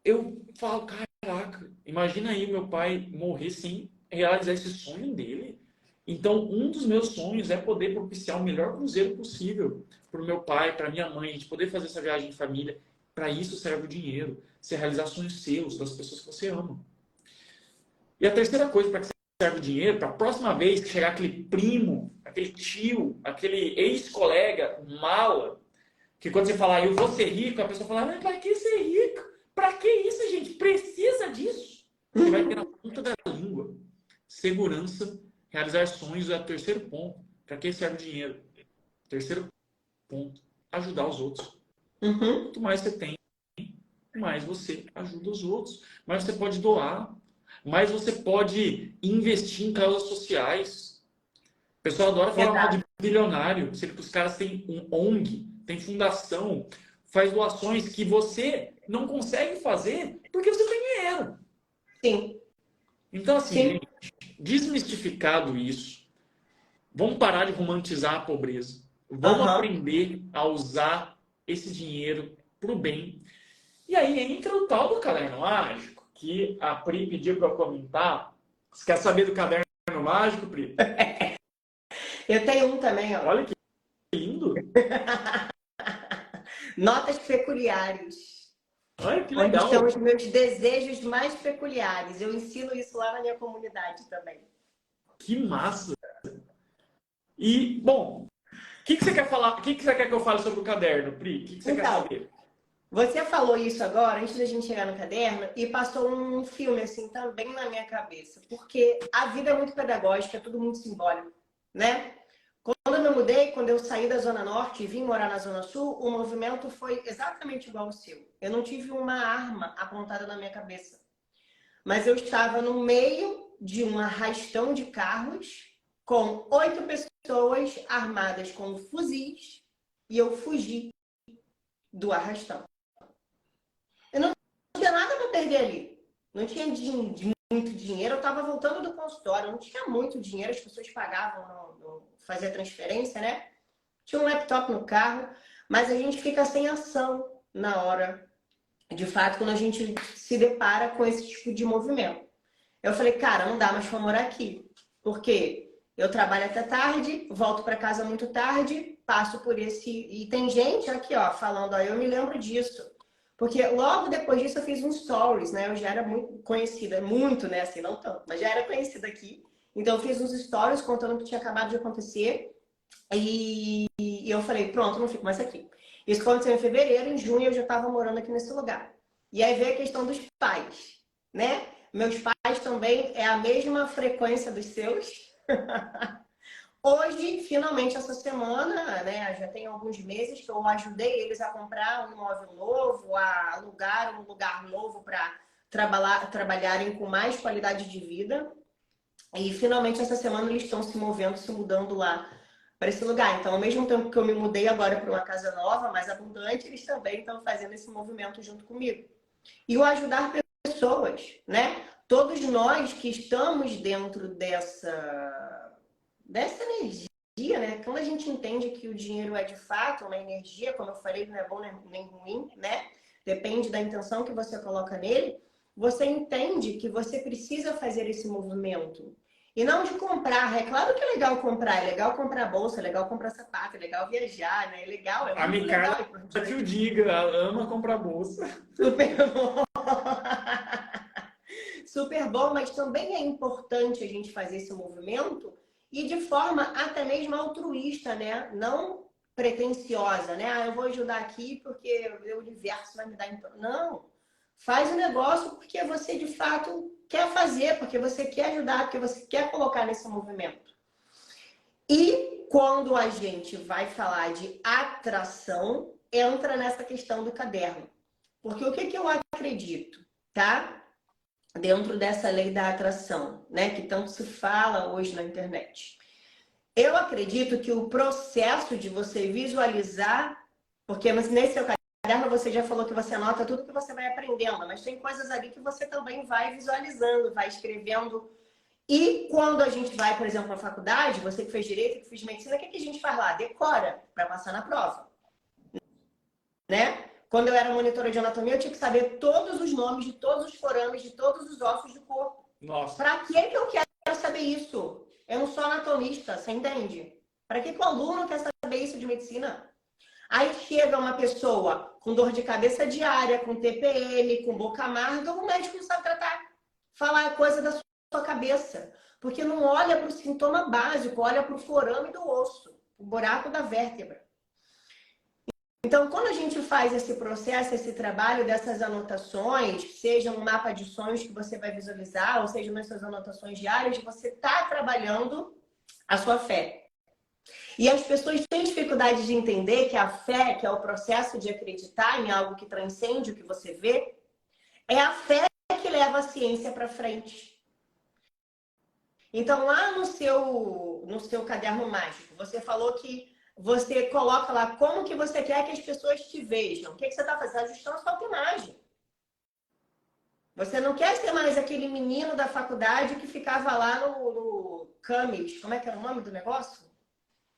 eu falo, caraca, imagina aí meu pai morrer sem realizar esse sonho dele. Então, um dos meus sonhos é poder propiciar o melhor cruzeiro possível para o meu pai, para minha mãe, a gente poder fazer essa viagem em família. Para isso serve o dinheiro, você realizar sonhos seus, das pessoas que você ama. E a terceira coisa para que serve o dinheiro, para a próxima vez que chegar aquele primo, aquele tio, aquele ex-colega mala, que quando você falar, eu vou ser rico, a pessoa fala, mas para que ser rico? Para que isso, gente? Precisa disso? Você vai ter na ponta da língua. Segurança, realizar sonhos é o terceiro ponto. Para que serve o dinheiro? Terceiro ponto, ajudar os outros. Uhum. Quanto mais você tem, mais você ajuda os outros. Mais você pode doar. Mais você pode investir em causas sociais. O pessoal adora falar mal de Exato. bilionário, sendo que os caras têm um ONG, tem fundação, faz doações que você não consegue fazer porque você tem dinheiro. Sim. Então, assim, Sim. gente, desmistificado isso, vamos parar de romantizar a pobreza. Vamos Aham. aprender a usar esse dinheiro para o bem. E aí entra o tal do caderno mágico, que a Pri pediu para eu comentar. Você quer saber do caderno mágico, Pri? Eu tenho um também, ó. Olha que lindo! Notas peculiares. Olha que Onde estão legal! os meus desejos mais peculiares. Eu ensino isso lá na minha comunidade também. Que massa! E, bom, o que você quer falar? O que você quer que eu fale sobre o caderno, Pri? O que você quer Então, saber? você falou isso agora, antes da gente chegar no caderno, e passou um filme assim também na minha cabeça. Porque a vida é muito pedagógica, é tudo muito simbólico, né? Quando eu me mudei, quando eu saí da Zona Norte e vim morar na Zona Sul, o movimento foi exatamente igual ao seu. Eu não tive uma arma apontada na minha cabeça, mas eu estava no meio de um arrastão de carros com 8 pessoas armadas com fuzis e eu fugi do arrastão. Eu não tinha nada para perder ali. Não tinha muito dinheiro. Eu estava voltando do consultório, não tinha muito dinheiro, as pessoas pagavam, fazia transferência, né? Tinha um laptop no carro, mas a gente fica sem ação, na hora, de fato, quando a gente se depara com esse tipo de movimento. Eu falei, cara, não dá mais para morar aqui. Porque eu trabalho até tarde, volto para casa muito tarde, passo por esse... E tem gente aqui, ó, falando, ó, eu me lembro disso. Porque logo depois disso eu fiz um stories, né? Eu já era muito conhecida, muito, né? Assim, não tanto, mas já era conhecida aqui. Então eu fiz uns stories contando o que tinha acabado de acontecer. E eu falei, pronto, não fico mais aqui. Isso aconteceu em fevereiro, em junho eu já estava morando aqui nesse lugar. E aí veio a questão dos pais, né? Meus pais também é a mesma frequência dos seus. Hoje, finalmente, essa semana, né, já tem alguns meses que eu ajudei eles a comprar um imóvel novo, a alugar um lugar novo para trabalharem com mais qualidade de vida. E finalmente, essa semana, eles estão se movendo, se mudando lá para esse lugar. Então, ao mesmo tempo que eu me mudei agora para uma casa nova, mais abundante, eles também estão fazendo esse movimento junto comigo. E o ajudar pessoas, né? Todos nós que estamos dentro dessa energia, né? Quando a gente entende que o dinheiro é de fato uma energia, como eu falei, não é bom nem ruim, né? Depende da intenção que você coloca nele. Você entende que você precisa fazer esse movimento. E não de comprar. É claro que é legal comprar bolsa, é legal comprar sapato, é legal viajar, né? É legal, é A muito legal. Micaela que o diga, ela ama comprar bolsa. Super bom. Super bom, mas também é importante a gente fazer esse movimento e de forma até mesmo altruísta, né? Não pretensiosa, né? Ah, eu vou ajudar aqui porque o universo vai me dar... Não. Faz o negócio porque você de fato quer fazer, porque você quer ajudar, porque você quer colocar nesse movimento. E quando a gente vai falar de atração, entra nessa questão do caderno. Porque o que eu acredito, tá? Dentro dessa lei da atração, né? Que tanto se fala hoje na internet. Eu acredito que o processo de você visualizar, porque nesse seu caderno você já falou que você anota tudo que você vai aprendendo, mas tem coisas ali que você também vai visualizando, vai escrevendo. E quando a gente vai, por exemplo, à faculdade, você que fez direito, que fez medicina, o que a gente faz lá? Decora para passar na prova, né? Quando eu era monitora de anatomia, eu tinha que saber todos os nomes de todos os forames, de todos os ossos do corpo. Nossa. Para que eu quero saber isso? Eu não sou anatomista, você entende? Para que o aluno quer saber isso de medicina? Aí chega uma pessoa com dor de cabeça diária, com TPM, com boca amarga, o médico não sabe tratar. Falar coisa da sua cabeça. Porque não olha para o sintoma básico, olha para o forame do osso, o buraco da vértebra. Então, quando a gente faz esse processo, esse trabalho dessas anotações, seja um mapa de sonhos que você vai visualizar, ou seja, nas suas anotações diárias, você está trabalhando a sua fé. E as pessoas têm dificuldade de entender que a fé, que é o processo de acreditar em algo que transcende o que você vê, é a fé que leva a ciência para frente. Então, lá no seu caderno mágico, você falou que você coloca lá como que você quer que as pessoas te vejam. O que você está fazendo? Ajustando a sua autoimagem. Você não quer ser mais aquele menino da faculdade que ficava lá no CAMES. Como é que era o nome do negócio?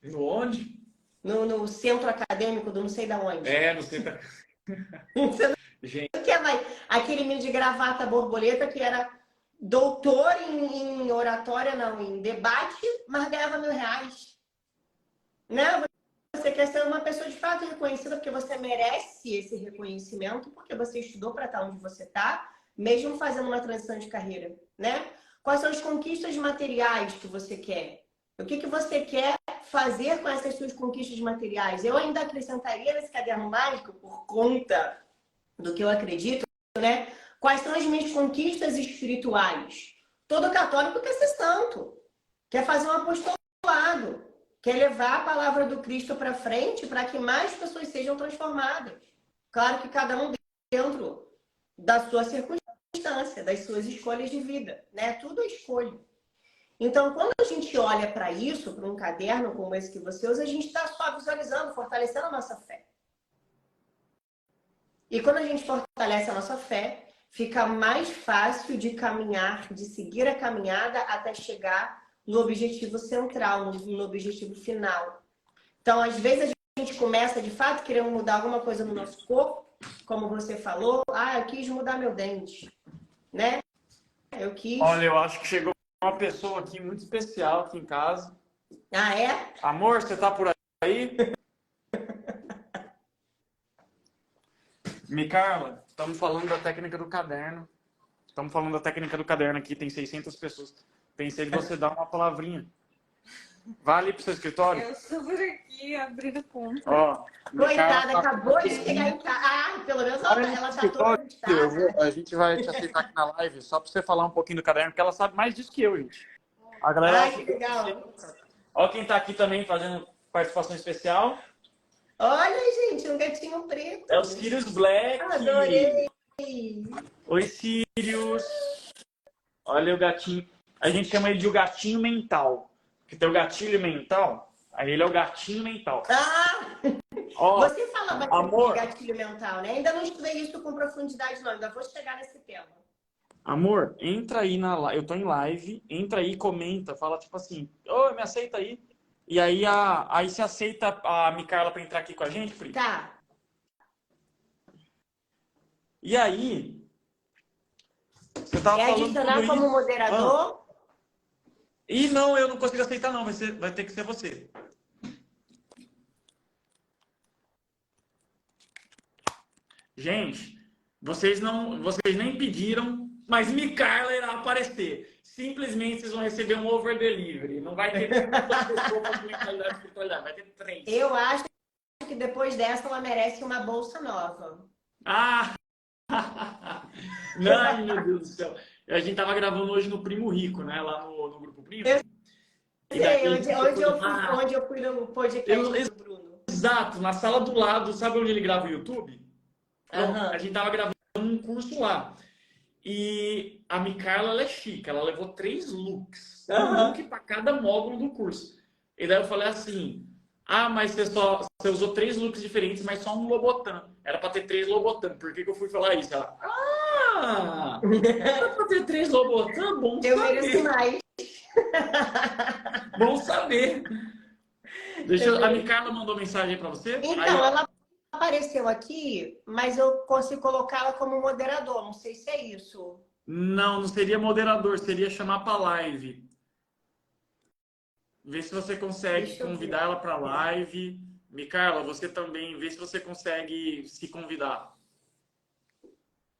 No onde? No centro acadêmico do não sei da onde. No centro. Você Gente. não quer mais aquele menino de gravata borboleta que era doutor em oratória, não, em debate, mas ganhava R$1.000. Né? Você quer ser uma pessoa de fato reconhecida porque você merece esse reconhecimento, porque você estudou para estar onde você está, mesmo fazendo uma transição de carreira, né? Quais são as conquistas materiais que você quer? O que você quer fazer com essas suas conquistas materiais? Eu ainda acrescentaria nesse caderno mágico, por conta do que eu acredito, né? Quais são as minhas conquistas espirituais? Todo católico quer ser santo, quer fazer um apostolado, quer levar a palavra do Cristo para frente para que mais pessoas sejam transformadas. Claro que cada um dentro da sua circunstância, das suas escolhas de vida, né? Tudo é escolha. Então, quando a gente olha para isso, para um caderno como esse que você usa, a gente está só visualizando, fortalecendo a nossa fé. E quando a gente fortalece a nossa fé, fica mais fácil de caminhar, de seguir a caminhada até chegar no objetivo central, no objetivo final. Então, às vezes, a gente começa, de fato, querendo mudar alguma coisa no nosso corpo, como você falou, eu quis mudar meu dente, né? Eu quis. Olha, eu acho que chegou uma pessoa aqui muito especial aqui em casa. Ah, é? Amor, você tá por aí? Micarla, estamos falando da técnica do caderno. Estamos falando da técnica do caderno aqui, tem 600 pessoas. Pensei em você dar uma palavrinha. Vai ali pro seu escritório. Eu sou por aqui, abrindo conta. Ó, Coitada, tá acabou de chegar em casa. Pelo menos ela tá toda ajustada. A gente vai te aceitar aqui na live só para você falar um pouquinho do caderno, porque ela sabe mais disso que eu, gente. A galera Ai, que legal. Ó quem tá aqui também fazendo participação especial. Olha, gente, um gatinho preto. É o Sirius Black. Adorei. Oi, Sirius. Olha o gatinho. A gente chama ele de o gatinho mental. Porque tem o gatilho mental, aí ele é o gatinho mental. Ó, Você fala bastante amor, de gatilho mental, né? Ainda não estudei isso com profundidade, não. Ainda vou chegar nesse tema. amor, entra aí na live. Eu tô em live, entra aí, comenta, fala tipo assim, ô, me aceita aí. E aí, aí você aceita a Micarla pra entrar aqui com a gente, Pri? Tá. E aí, você tava falando adicionar tudo como isso. moderador? E não, eu não consigo aceitar não, vai ter que ser você. Gente, vocês nem pediram, mas Micarla irá aparecer. Simplesmente vocês vão receber um over delivery. Não vai ter uma pessoa com mentalidade espiritualidade, vai ter 3. Eu acho que depois dessa ela merece uma bolsa nova. Ah! Não, meu Deus do céu. A gente tava gravando hoje no Primo Rico, né? Lá no Grupo Primo. E daí, onde eu fui no podcast do Bruno. Exato, na sala do lado, sabe onde ele grava o YouTube? Uhum. A gente tava gravando um curso lá. E a Micarla, ela é chique, ela levou 3 looks. Um look para cada módulo do curso. E daí eu falei assim, mas você usou 3 looks diferentes, mas só um Lobotan. Era para ter 3 Lobotan. Por que eu fui falar isso? Ela, era para ter 3 Lobotan? Bom saber. Eu mereço mais. Bom saber. A Micarla mandou mensagem para você? Então, aí, ela apareceu aqui, mas eu consigo colocá-la como moderador. Não sei se é isso. Não seria moderador, seria chamar para live. Vê se você consegue convidar ela para live. Micarla, você também, vê se você consegue se convidar.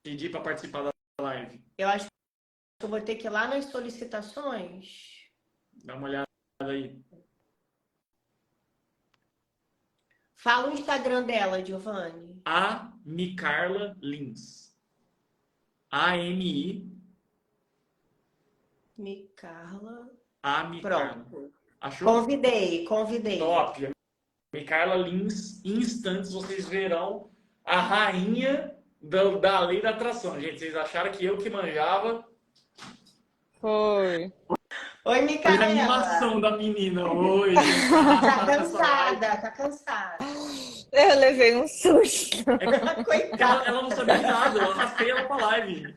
Pedir para participar da live. Eu acho que eu vou ter que ir lá nas solicitações. Dá uma olhada aí. Fala o Instagram dela, Giovanni. A Micarla Lins. AMI. Micarla. A Micarla. Pronto. Achou? Convidei. Top. Micarla Lins, em instantes vocês verão a rainha da lei da atração. Gente, vocês acharam que eu que manjava? Foi. Oi, Micaela. Foi a animação da menina. Oi. Tá cansada. Eu levei um susto. Coitada. Ela não sabia de nada, eu arrastei ela pra live.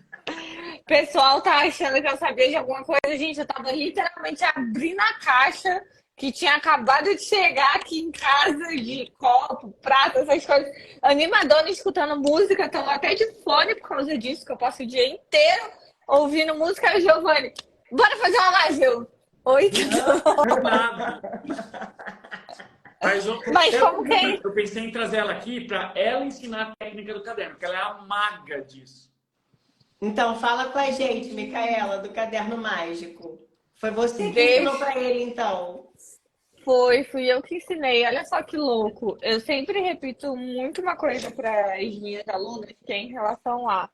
O pessoal tá achando que eu sabia de alguma coisa. Gente, eu tava literalmente abrindo a caixa que tinha acabado de chegar aqui em casa de copo, prato, essas coisas. Animadona escutando música, estão até de fone por causa disso, que eu passo o dia inteiro ouvindo música. Giovanni, bora fazer uma live? Oi, tudo Nada. Mas como que é? Eu pensei em trazer ela aqui para ela ensinar a técnica do caderno, porque ela é a maga disso. Então, fala com a gente, Micaela, do Caderno Mágico. Foi você que ensinou para ele, então? Fui eu que ensinei. Olha só que louco. Eu sempre repito muito uma coisa para as minhas alunas, que é em relação a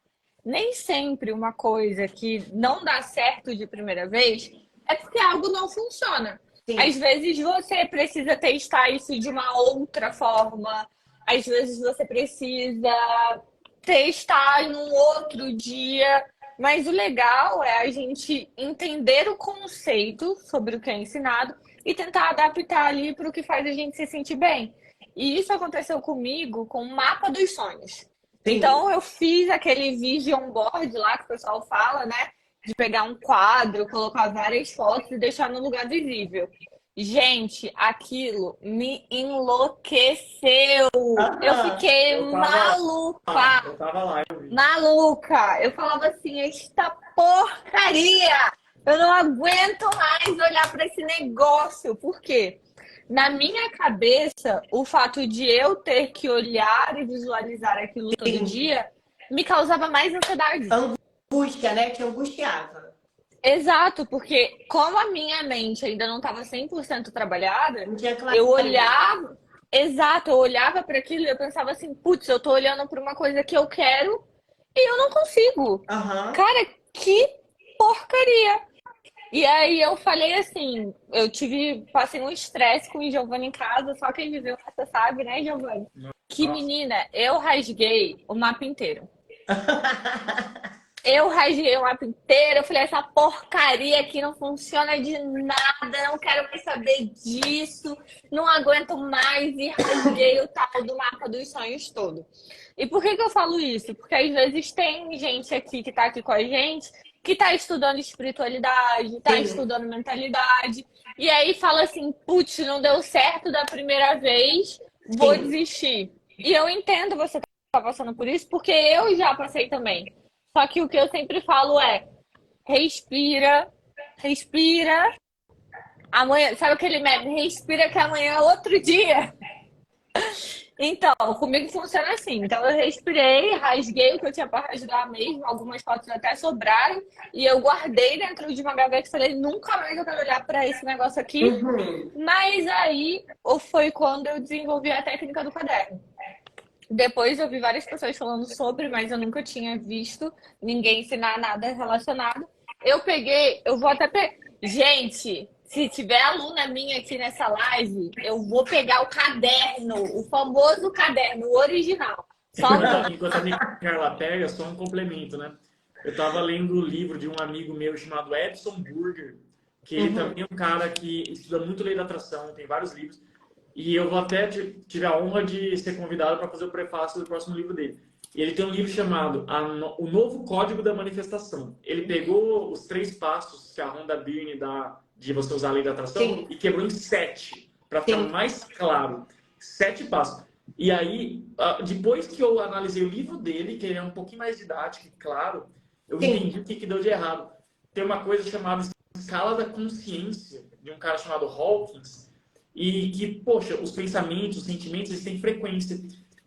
nem sempre uma coisa que não dá certo de primeira vez é porque algo não funciona. Sim. Às vezes você precisa testar isso de uma outra forma. Às vezes você precisa testar em um outro dia. Mas o legal é a gente entender o conceito sobre o que é ensinado e tentar adaptar ali para o que faz a gente se sentir bem. E isso aconteceu comigo com o mapa dos sonhos. Sim. Então eu fiz aquele vision board lá que o pessoal fala, né? De pegar um quadro, colocar várias fotos e deixar no lugar visível. Gente, aquilo me enlouqueceu. Eu Aham. fiquei Eu maluca, tava lá, eu vi. maluca. Eu falava assim, esta porcaria! Eu não aguento mais olhar para esse negócio. Por quê? Na minha cabeça, o fato de eu ter que olhar e visualizar aquilo todo Sim. dia me causava mais ansiedade. Angústia, né? Te angustiava. Exato, porque como a minha mente ainda não estava 100% trabalhada, Não tinha eu clareza. olhava, exato, eu olhava para aquilo e eu pensava assim, putz, eu tô olhando para uma coisa que eu quero e eu não consigo. Aham. Cara, que porcaria! E aí eu falei assim, passei um estresse com o Giovanni em casa, só quem viveu essa sabe, né, Giovanni? Que Nossa, menina, eu rasguei o mapa inteiro. Eu rasguei o mapa inteiro, eu falei, essa porcaria aqui não funciona de nada, não quero mais saber disso, não aguento mais e rasguei o tal do mapa dos sonhos todo. E por que que eu falo isso? Porque às vezes tem gente aqui que tá aqui com a gente que tá estudando espiritualidade, tá Sim, estudando mentalidade, e aí fala assim, putz, não deu certo da primeira vez, vou sim, desistir. E eu entendo você tá passando por isso, porque eu já passei também. Só que o que eu sempre falo é: respira, respira. Amanhã, sabe aquele meme? Respira que amanhã é outro dia. Então, comigo funciona assim. Então, eu respirei, rasguei o que eu tinha para rasgar mesmo. Algumas fotos até sobraram. E eu guardei dentro de uma gaveta e falei: nunca mais eu quero olhar para esse negócio aqui. uhum, Mas aí ou foi quando eu desenvolvi a técnica do caderno. Depois eu vi várias pessoas falando sobre, mas eu nunca tinha visto ninguém ensinar nada relacionado. Eu peguei, eu vou até pegar. Gente, se tiver aluna minha aqui nessa live, eu vou pegar o caderno, o famoso caderno, o original. Só o meu. enquanto a Micaela pega, só um complemento, né? Eu tava lendo o livro de um amigo meu chamado Edson Burger, que ele uhum. também é um cara que estuda muito lei da atração, tem vários livros. E eu vou até tive a honra de ser convidado para fazer o prefácio do próximo livro dele. E ele tem um livro chamado O Novo Código da Manifestação. Ele pegou os 3 passos que a Rhonda Byrne dá de você usar a lei da atração Sim, e quebrou em 7, para ficar sim, mais claro. 7 passos. E aí, depois que eu analisei o livro dele, que ele é um pouquinho mais didático, claro, eu entendi sim, o que deu de errado. Tem uma coisa chamada escala da consciência, de um cara chamado Hawkins, e que, poxa, os pensamentos, os sentimentos, eles têm frequência.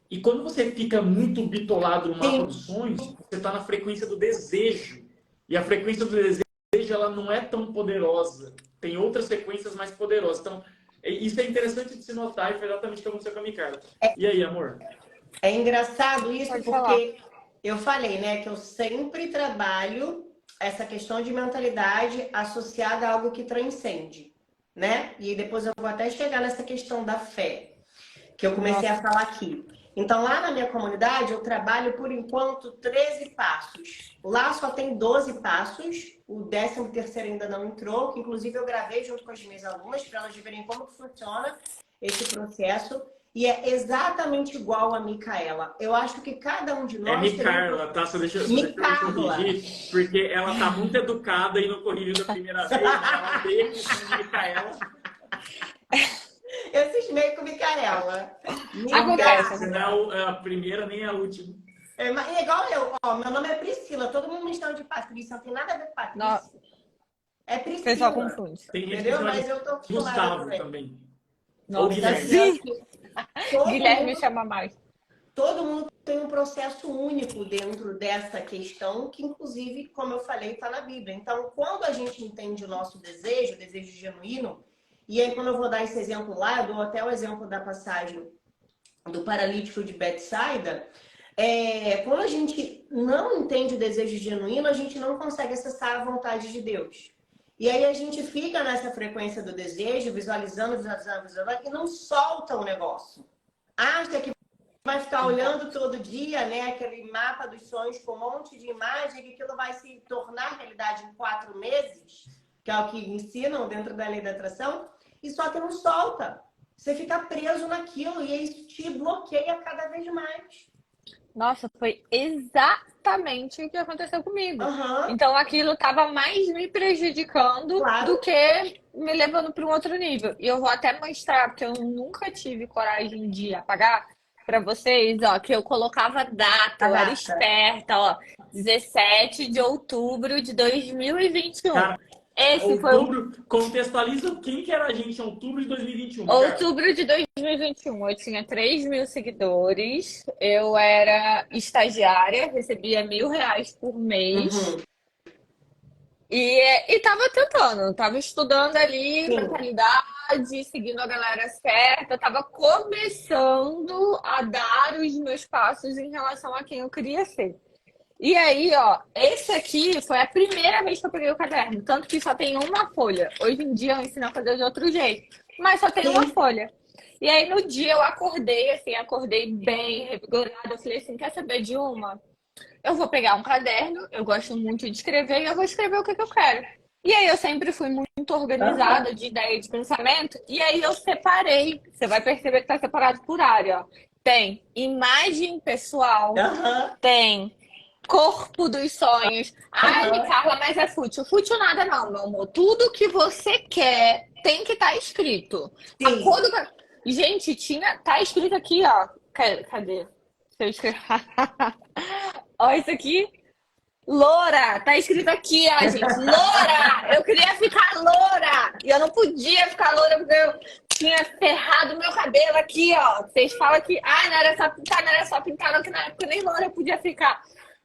E quando você fica muito bitolado no mapa sim, dos sonhos, você está na frequência do desejo. E a frequência do desejo, ela não é tão poderosa. Tem outras frequências mais poderosas. Então, isso é interessante de se notar e foi exatamente o que aconteceu com a Micaela. E aí, amor? é engraçado isso Pode falar. porque eu falei, né, que eu sempre trabalho essa questão de mentalidade associada a algo que transcende, né? E depois eu vou até chegar nessa questão da fé, que eu comecei a Nossa, falar aqui. Então, lá na minha comunidade, eu trabalho, por enquanto, 13 passos. Lá só tem 12 passos, o 13º ainda não entrou, que inclusive eu gravei junto com as minhas alunas, para elas verem como que funciona esse processo. E é exatamente igual a Micaela. Eu acho que cada um de É nós tem um... Micarla, tá? Só deixa eu me Micarla! corrigir, porque ela tá muito educada e não corrigiu da primeira vez, né? Ela odeia que chame de Micaela. Eu cismei com Micaela. acontece, Acontece, Micarla! não acontece. é a primeira nem a última. É igual eu. Ó, meu nome é Priscila. Todo mundo me chama de Patrícia. Não tem nada a ver com No- Patrícia. É O pessoal Priscila. confunde. Tem gente que Entendeu? chama de Mas eu tô acostumada Gustavo também. também. Ou Nossa, Então, assim, Guilherme. eu acho sim. que todo Guilherme mundo, chama mais. todo mundo tem um processo único dentro dessa questão, que inclusive, como eu falei, está na Bíblia. Então, quando a gente entende o nosso desejo, o desejo genuíno, e aí quando eu vou dar esse exemplo lá, eu dou até o exemplo da passagem do paralítico de Betsaida, quando a gente não entende o desejo genuíno, a gente não consegue acessar a vontade de Deus. E aí a gente fica nessa frequência do desejo, visualizando, visualizando, visualizando, e não solta o negócio. Acha que vai ficar olhando todo dia, né, aquele mapa dos sonhos com um monte de imagem, que aquilo vai se tornar realidade em 4 meses, que é o que ensinam dentro da lei da atração, e só que não solta. Você fica preso naquilo e isso te bloqueia cada vez mais. Nossa, foi exatamente o que aconteceu comigo. Aham, Então aquilo estava mais me prejudicando do claro. que me levando para um outro nível. E eu vou até mostrar, porque eu nunca tive coragem de apagar para vocês, ó, que eu colocava data, A eu era data. esperta, ó, 17 de outubro de 2021. Cara, Esse foi o outubro, contextualiza quem que era a gente em outubro de 2021, Carla. outubro de 2021. Eu tinha 3.000 seguidores, eu era estagiária, recebia R$ 1.000 por mês. Uhum. E tava tentando, tava estudando ali Sim. mentalidade, seguindo a galera certa, tava começando a dar os meus passos em relação a quem eu queria ser. E aí, ó, esse aqui foi a primeira vez que eu peguei o caderno, tanto que só tem uma folha. Hoje em dia eu ensino a fazer de outro jeito, mas só tem uma Sim. folha. E aí no dia eu acordei, assim, acordei bem revigorada. Eu falei assim, quer saber de uma? Eu vou pegar um caderno, eu gosto muito de escrever e eu vou escrever o que que eu quero. E aí eu sempre fui muito Aham. organizada de ideia e de pensamento, e aí eu separei. Você vai perceber que tá separado por área, ó. Tem imagem pessoal, Aham. tem corpo dos sonhos. Ai, Aham. Carla, mas é fútil. Fútil nada não, meu amor. Tudo que você quer tem que estar escrito. A cor Sim. do... Gente, tá escrito aqui, ó. Cadê? Se eu escrever. Ó, isso aqui. Loura! Tá escrito aqui, ó, gente. Loura! Eu queria ficar loura! E eu não podia ficar loura porque eu tinha ferrado meu cabelo aqui, ó. Vocês falam que, não era só pintar, não era só pintar, não, que na época nem loura eu podia ficar.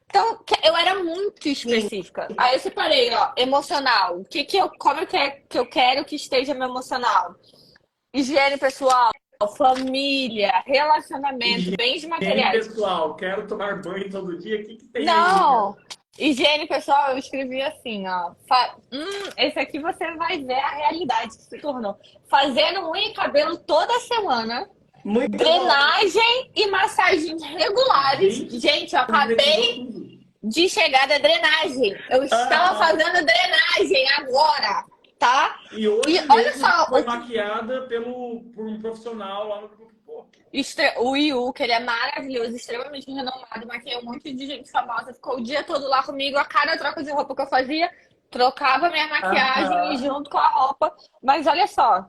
Então, eu era muito Sim. específica. Aí eu separei, ó, emocional. Como que eu quero que esteja meu emocional? Higiene pessoal, família, relacionamento, bens Higiene materiais. pessoal, quero tomar banho todo dia. O que que tem aí, cara? Não! Higiene, pessoal, eu escrevi assim, ó. Esse aqui você vai ver a realidade que se tornou. Fazendo unha e cabelo toda semana, Muito bom. drenagem e massagens regulares. Gente, Gente, eu concretizou acabei tudo. de chegar da drenagem. Eu estava Aham. fazendo drenagem agora, tá? E E hoje olha mesmo só, foi maquiada por um profissional lá no grupo. Pô, o Yu, que ele é maravilhoso, extremamente renomado, maquiou um monte de gente famosa, ficou o dia todo lá comigo, a cada troca de roupa que eu fazia, trocava minha maquiagem e Aham. junto com a roupa. Mas olha só,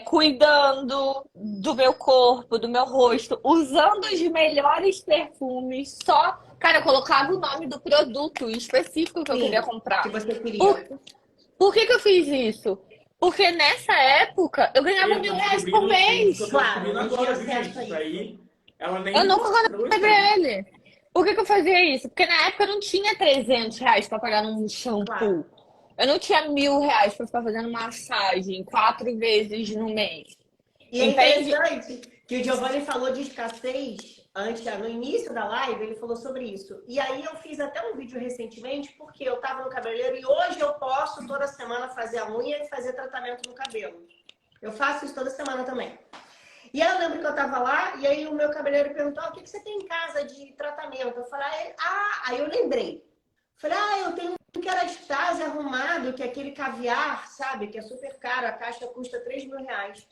cuidando do meu corpo, do meu rosto, usando os melhores perfumes, só, cara, eu colocava o nome do produto específico que eu queria Sim. Que comprar. você Por, queria. por que que eu fiz isso? Porque nessa época eu ganhava eu tô R$ 1.000 por descobrindo isso que eu mês. tô Claro, descobrindo não tinha agora, viu, acesso gente? a Isso isso. aí, ela Eu nem nunca mostrou contei isso aí. pra ele. Por que que eu fazia isso? Porque na época eu não tinha R$ 300 pra pagar num Claro. shampoo. Eu não tinha R$ 1.000 pra ficar fazendo massagem 4 vezes no mês. E é Entende? interessante que o Giovanni falou de escassez antes, no início da live, ele falou sobre isso. E aí eu fiz até um vídeo recentemente, porque eu estava no cabeleireiro e hoje eu posso toda semana fazer a unha e fazer tratamento no cabelo. Eu faço isso toda semana também. E aí eu lembro que eu tava lá e aí o meu cabeleireiro perguntou: o que você tem em casa de tratamento? Eu falei, aí eu lembrei. Falei, eu tenho um kerastase arrumado, que é aquele caviar, sabe? Que é super caro, a caixa custa R$ 3.000.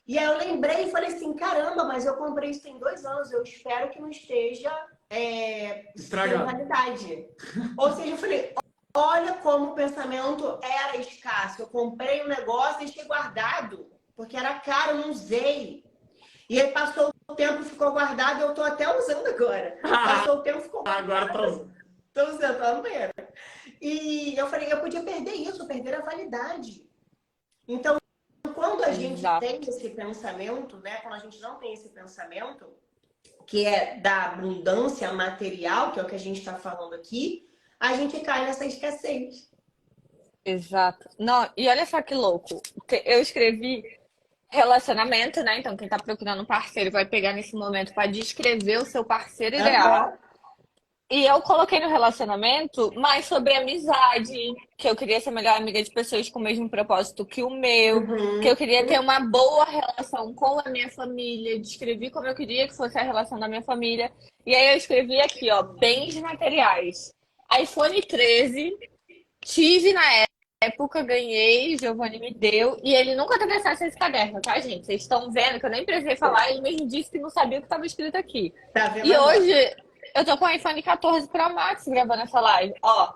E aí eu lembrei e falei assim, caramba, mas eu comprei isso tem 2 anos, eu espero que não esteja sem Estragado. validade. Ou seja, eu falei, olha como o pensamento era escasso. Eu comprei um negócio, deixei guardado, porque era caro, não usei. E aí passou o tempo, ficou guardado, eu tô até usando agora. Passou o tempo, ficou Agora tá. guardado. Tô usando a banheira. E eu falei, eu podia perder isso, perder a validade. Então, quando a gente tem Exato. esse pensamento, né? Quando a gente não tem esse pensamento, que é da abundância material, que é o que a gente está falando aqui, a gente cai nessa escassez. Exato. Não, e olha só que louco. Eu escrevi relacionamento, né? Então, quem tá procurando um parceiro vai pegar nesse momento para descrever o seu parceiro ideal. Aham. E eu coloquei no relacionamento mais sobre amizade, que eu queria ser melhor amiga de pessoas com o mesmo propósito que o meu, que eu Uhum. queria ter uma boa relação com a minha família, descrevi como eu queria que fosse a relação da minha família. E aí eu escrevi aqui, ó, bens materiais. iPhone 13, tive na época, ganhei, Giovanni me deu, e ele nunca teve acesso a esse caderno, tá, gente? Vocês estão vendo que eu nem precisei falar, ele mesmo disse que não sabia o que estava escrito aqui. Tá vendo E agora? hoje eu tô com o iPhone 14 Pro Max gravando essa live. Ó,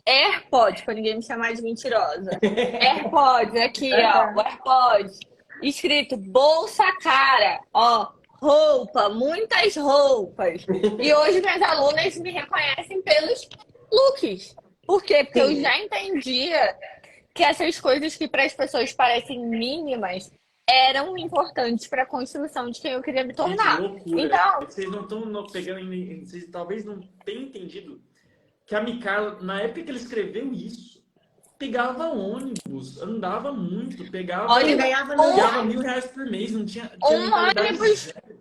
AirPods, pra ninguém me chamar de mentirosa. AirPods, aqui, ó, o AirPods. Escrito bolsa cara, ó, roupa, muitas roupas. E hoje minhas alunas me reconhecem pelos looks. Por quê? Porque eu Sim. já entendia que essas coisas que para as pessoas parecem mínimas eram importantes para a construção de quem eu queria me Gente, tornar. loucura. Então, Vocês não estão pegando vocês talvez não tenham entendido que a Micarla, na época que ele escreveu isso, pegava ônibus, andava muito, Você olha, ganhava no ganhava um, R$ 1.000 por mês, não tinha um mentalidade ônibus, zero.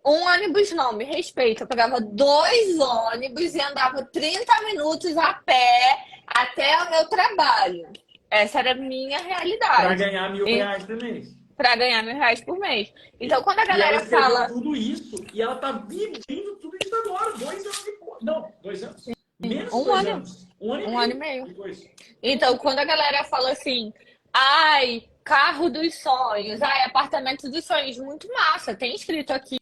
um ônibus não, me respeita. Eu pegava 2 ônibus e andava 30 minutos a pé até o meu trabalho. Essa era a minha Para realidade. ganhar R$ 1.000 por mês. Para ganhar R$ 1.000 por mês. Então, quando a E ela galera escreveu fala tudo isso e ela tá vivendo tudo isso agora. 2 anos depois. Não, 2 anos. Menos de um 2 ano, anos. Um ano e 1 ano e meio meio. depois. Então, quando a galera fala assim, ai, carro dos sonhos, ai, apartamento dos sonhos, muito massa. Tem escrito aqui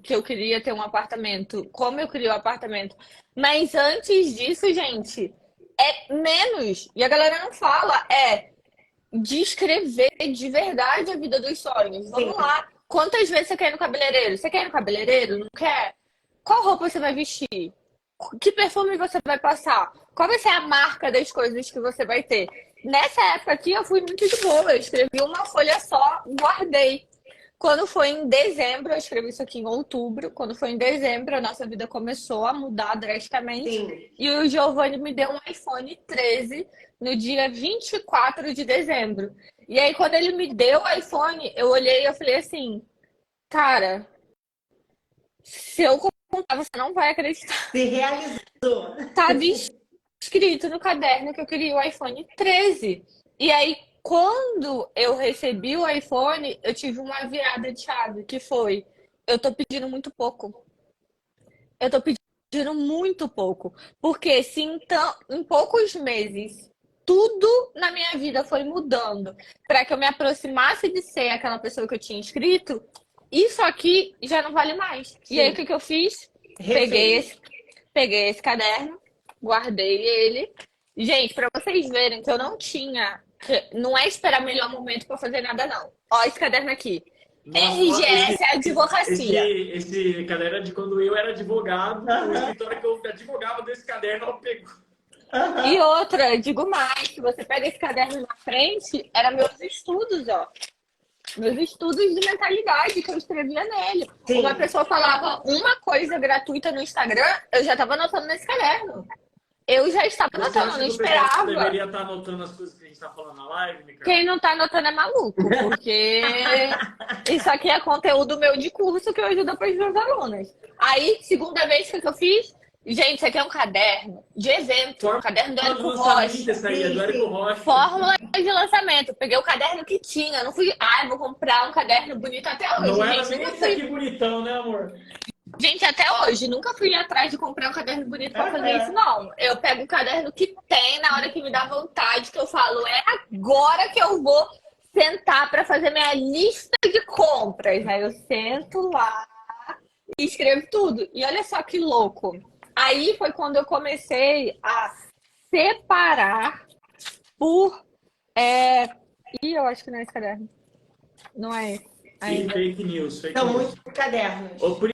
que eu queria ter um apartamento, como eu queria o apartamento. Mas antes disso, gente, é menos. E a galera não fala, descrever de verdade a vida dos sonhos. Sim. Vamos lá. Quantas vezes você quer ir no cabeleireiro? Você quer ir no cabeleireiro? Não quer? Qual roupa você vai vestir? Que perfume você vai passar? Qual vai ser a marca das coisas que você vai ter? Nessa época aqui, eu fui muito de boa. Eu escrevi uma folha só, guardei. Quando foi em dezembro, eu escrevi isso aqui em outubro. Quando foi em dezembro, a nossa vida começou a mudar drasticamente. Sim. E o Giovanni me deu um iPhone 13 no dia 24 de dezembro. E aí, quando ele me deu o iPhone, eu olhei e eu falei assim, cara, se eu contar, você não vai acreditar. Se realizou. Tava escrito no caderno que eu queria o iPhone 13. E aí, quando eu recebi o iPhone, eu tive uma virada de chave, que foi, eu tô pedindo muito pouco. Eu tô pedindo muito pouco. Porque se então, em poucos meses, tudo na minha vida foi mudando para que eu me aproximasse de ser aquela pessoa que eu tinha escrito, isso aqui já não vale mais. E aí, o Sim. que eu fiz? Peguei Refez. esse, peguei esse caderno, guardei ele. Gente, para vocês verem que eu não tinha, não é esperar o melhor momento para fazer nada, não. Ó, esse caderno aqui. Nossa, ó, RGS esse, Advocacia. esse caderno é de quando eu era advogado. O Aham. escritório que eu advogava desse caderno, ela pegou. E Aham. outra, digo mais, se você pega esse caderno na frente, era meus estudos, ó. Meus estudos de mentalidade que eu escrevia nele. Uma Sim. pessoa falava uma coisa gratuita no Instagram, eu já estava anotando nesse caderno. Eu já estava Você anotando, eu acha não que o pessoal esperava. deveria estar anotando as coisas que a gente está falando na live, Micarla? Quem não tá anotando é maluco, porque isso aqui é conteúdo meu de curso que eu ajudo para os meus alunos. Aí, segunda vez que eu fiz, gente, isso aqui é um caderno de evento, um Fórmula caderno do de Érico lançamento, Rocha. essa aí, é do Sim, Érico sim. Rocha. Fórmula de lançamento. Peguei o caderno que tinha. Não fui, vou comprar um caderno bonito até hoje, Não era gente. nem Nunca esse aqui fui. bonitão, né, amor? Gente, até hoje, nunca fui atrás de comprar um caderno bonito pra fazer isso, Aham. não. Eu pego o caderno que tem na hora que me dá vontade, que eu falo, é agora que eu vou sentar pra fazer minha lista de compras. Aí eu sento lá e escrevo tudo. E olha só que louco. Aí foi quando eu comecei a separar por. Ih, eu acho que não é esse caderno. Não é esse ainda. Fake news, fake São news. muitos cadernos. Ô, Pri,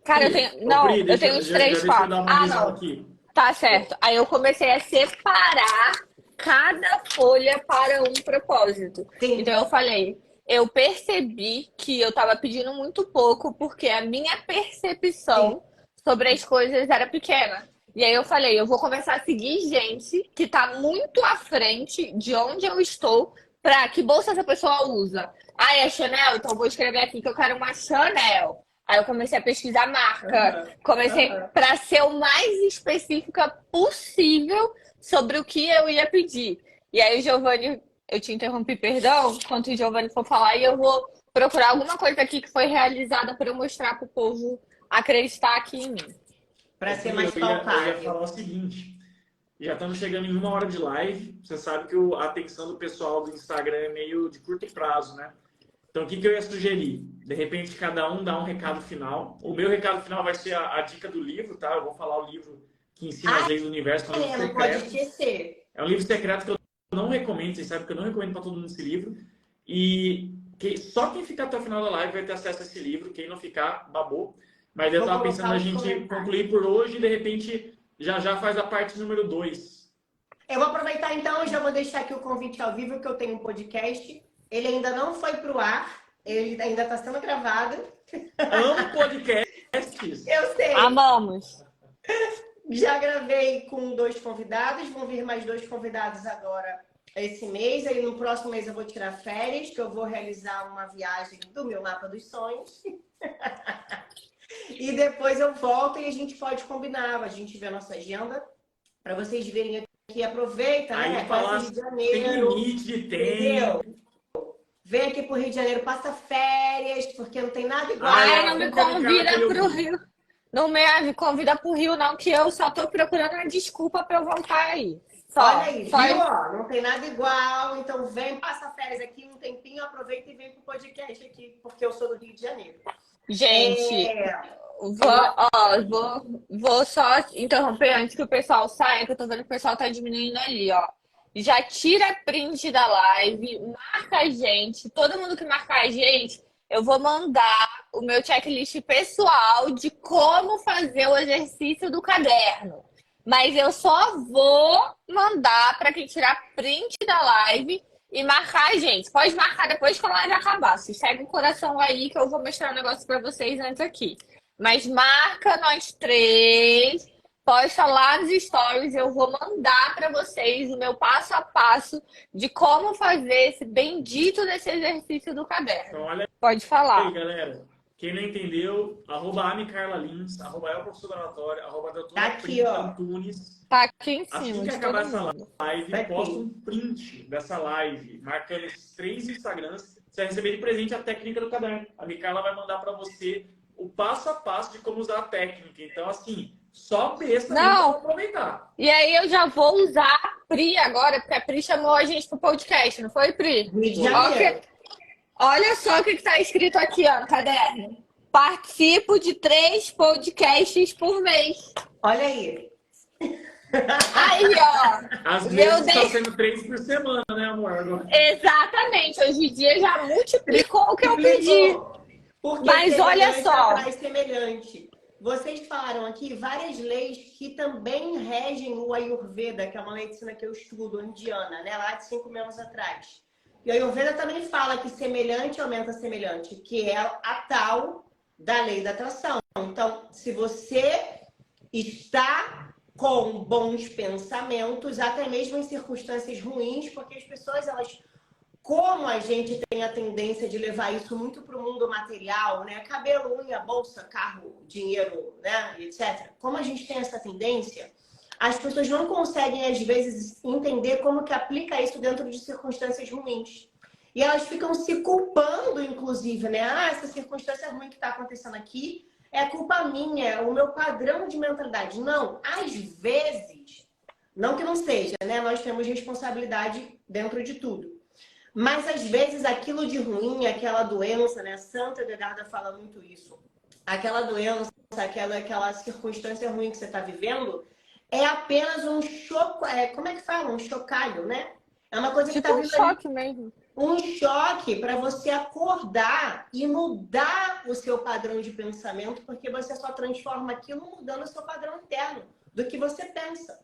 Cara, eu tenho. ô, Não, Pri, eu tenho uns já 3, deixa eu 4. dar uma Ah, visão não. aqui. Tá certo. Aí eu comecei a separar cada folha para um propósito. Sim. Então eu falei, eu percebi que eu tava pedindo muito pouco porque a minha Sim. percepção sobre as coisas era pequena. E aí eu falei, eu vou começar a seguir gente que tá muito à frente de onde eu estou para que bolsa essa pessoa usa. Ah, é Chanel? Então eu vou escrever aqui que eu quero uma Chanel. Aí eu comecei a pesquisar marca. Aham. Comecei Aham. para ser o mais específica possível sobre o que eu ia pedir. E aí o Giovanni, eu te interrompi, perdão, enquanto o Giovanni for falar, e eu vou procurar alguma coisa aqui que foi realizada para eu mostrar para o povo acreditar aqui em mim. Para Ô, ser Pri, mais eu ia palpável. falar o seguinte. Já estamos chegando em 1 hora de live. Você sabe que a atenção do pessoal do Instagram é meio de curto prazo, né? Então, o que eu ia sugerir? De repente, cada um dá um recado final. O meu recado final vai ser a dica do livro, tá? Eu vou falar o livro que ensina as leis do universo, que é um livro não pode secreto. esquecer. É um livro secreto que eu não recomendo, vocês sabem que eu não recomendo para todo mundo esse livro. E só quem ficar até o final da live vai ter acesso a esse livro, quem não ficar, babou. Mas eu estava pensando a gente concluir por hoje e de repente já faz a parte número 2. Eu vou aproveitar então, já vou deixar aqui o convite ao vivo, que eu tenho um podcast. Ele ainda não foi pro ar, ele ainda está sendo gravado. Amo podcasts. Eu sei. Amamos. Já gravei com 2 convidados, vão vir mais 2 convidados agora esse mês. Aí no próximo mês eu vou tirar férias, que eu vou realizar uma viagem do meu mapa dos sonhos. E depois eu volto e a gente pode combinar, a gente vê a nossa agenda, para vocês verem aqui. Aproveita, aí né? falar Rio de sem Janeiro. limite de tempo. Vem aqui pro Rio de Janeiro, passa férias, porque não tem nada igual. Ai, não me convida pro Rio. Não me convida pro Rio, não, que eu só tô procurando uma desculpa pra eu voltar aí. Só. Olha aí, viu? Ó, não tem nada igual. Então vem, passa férias aqui um tempinho, aproveita e vem pro podcast aqui, porque eu sou do Rio de Janeiro. Gente, vou só interromper antes que o pessoal saia, que eu tô vendo que o pessoal tá diminuindo ali, ó. Já tira print da live, marca a gente. Todo mundo que marcar a gente, eu vou mandar o meu checklist pessoal de como fazer o exercício do caderno. Mas eu só vou mandar para quem tirar print da live e marcar a gente. Pode marcar depois que a live acabar. Se segue o coração aí que eu vou mostrar um negócio para vocês antes aqui. Mas marca nós 3. Posta lá nos stories, eu vou mandar para vocês o meu passo a passo de como fazer esse bendito desse exercício do caderno. Então, olha pode falar. Aí, galera. Quem não entendeu, @amicarlalins, @elprofessor-oratório, @doutora-Antunes. Tá aqui em cima. Assim que acabar essa live, posta um print dessa live, marcando esses 3 Instagrams, você vai receber de presente a técnica do caderno. A Micarla vai mandar para você o passo a passo de como usar a técnica. Então, assim, só besta pra aproveitar. E aí eu já vou usar a Pri agora, porque a Pri chamou a gente pro podcast, não foi, Pri? Olha só o que tá escrito aqui, ó, no caderno. Participo de 3 podcasts por mês. Olha aí. Aí, ó. Às vezes está sendo 3 por semana, né, amor? Exatamente. Hoje em dia já multiplicou o que eu pedi. Porque mas olha só. Semelhante. Vocês falaram aqui várias leis que também regem o Ayurveda, que é uma medicina que eu estudo, indiana, né? Lá de 5 anos atrás. E o Ayurveda também fala que semelhante aumenta semelhante, que é a tal da lei da atração. Então, se você está com bons pensamentos, até mesmo em circunstâncias ruins, porque as pessoas, como a gente tem a tendência de levar isso muito para o mundo material, né? Cabelo, unha, bolsa, carro, dinheiro, né? Etc. Como a gente tem essa tendência, as pessoas não conseguem, às vezes, entender como que aplica isso dentro de circunstâncias ruins. E elas ficam se culpando, inclusive, né? Essa circunstância ruim que está acontecendo aqui é culpa minha, é o meu padrão de mentalidade. Não, às vezes, não que não seja, né? Nós temos responsabilidade dentro de tudo. Mas, às vezes, aquilo de ruim, aquela doença, né? Santa Edgarda fala muito isso. Aquela doença, aquela circunstância ruim que você está vivendo, é apenas um choque, como é que fala? Um chocalho, né? É uma coisa que está um choque mesmo. Um choque para você acordar e mudar o seu padrão de pensamento, porque você só transforma aquilo mudando o seu padrão interno do que você pensa.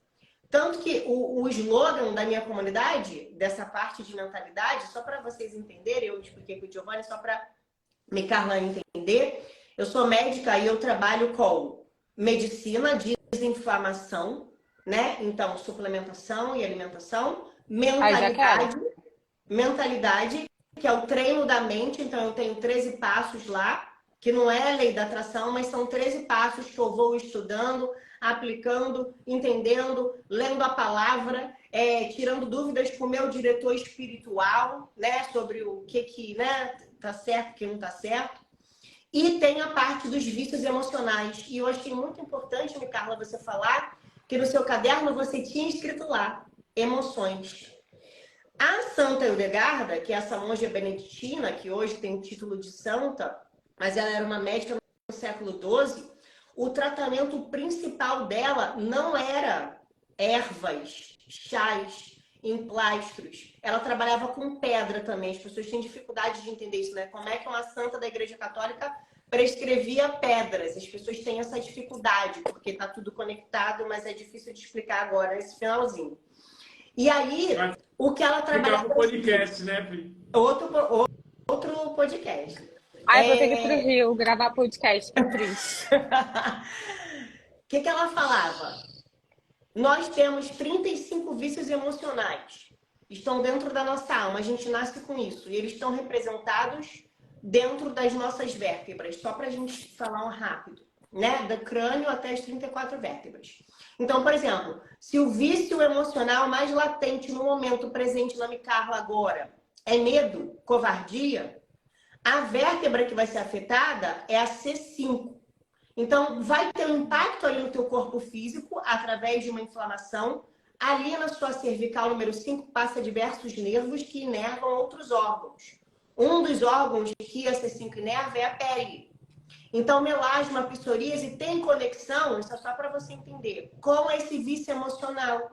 Tanto que o slogan da minha comunidade, dessa parte de mentalidade, só para vocês entenderem, eu expliquei para o Giovanni, só para Micarla entender, eu sou médica e eu trabalho com medicina, desinflamação, né? Então, suplementação e alimentação, mentalidade, que é o treino da mente. Então, eu tenho 13 passos lá, que não é a lei da atração, mas são 13 passos que eu vou estudando, aplicando, entendendo, lendo a palavra, tirando dúvidas com o meu diretor espiritual, né, sobre o que né, tá certo, o que não tá certo. E tem a parte dos vícios emocionais. E eu achei muito importante, Micarla, você falar que no seu caderno você tinha escrito lá, emoções. A Santa Hildegarda, que é essa monja beneditina, que hoje tem o título de santa, mas ela era uma médica no século XII, o tratamento principal dela não era ervas, chás, emplastros. Ela trabalhava com pedra também. As pessoas têm dificuldade de entender isso, né? Como é que uma santa da Igreja Católica prescrevia pedras? As pessoas têm essa dificuldade, porque está tudo conectado, mas é difícil de explicar agora nesse finalzinho. E aí, o que ela trabalhava... Ficar pro podcast, né, Pri? Outro podcast. Ai, vou ter que ir pro Rio gravar podcast, que triste. O que ela falava? Nós temos 35 vícios emocionais. Estão dentro da nossa alma, a gente nasce com isso. E eles estão representados dentro das nossas vértebras. Só para a gente falar um rápido, né? Do crânio até as 34 vértebras. Então, por exemplo, se o vício emocional mais latente no momento presente na Micarla agora é medo, covardia, a vértebra que vai ser afetada é a C5. Então, vai ter um impacto ali no teu corpo físico, através de uma inflamação. Ali na sua cervical número 5 passa diversos nervos que inervam outros órgãos. Um dos órgãos que a C5 inerva é a pele. Então, melasma, psoríase tem conexão, isso é só para você entender, com esse vício emocional.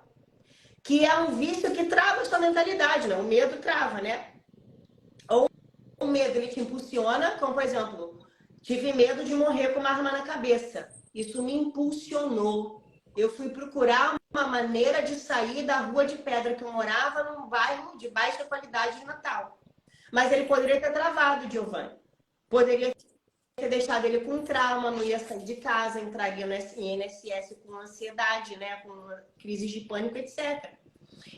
Que é um vício que trava a sua mentalidade, né? O medo trava, né? Ou o medo, ele te impulsiona, como por exemplo... Tive medo de morrer com uma arma na cabeça. Isso me impulsionou. Eu fui procurar uma maneira de sair da rua de pedra que eu morava num bairro de baixa qualidade de Natal. Mas ele poderia ter travado, Giovanni. Poderia ter deixado ele com trauma, não ia sair de casa, entraria no INSS com ansiedade, né? Com crises de pânico, etc.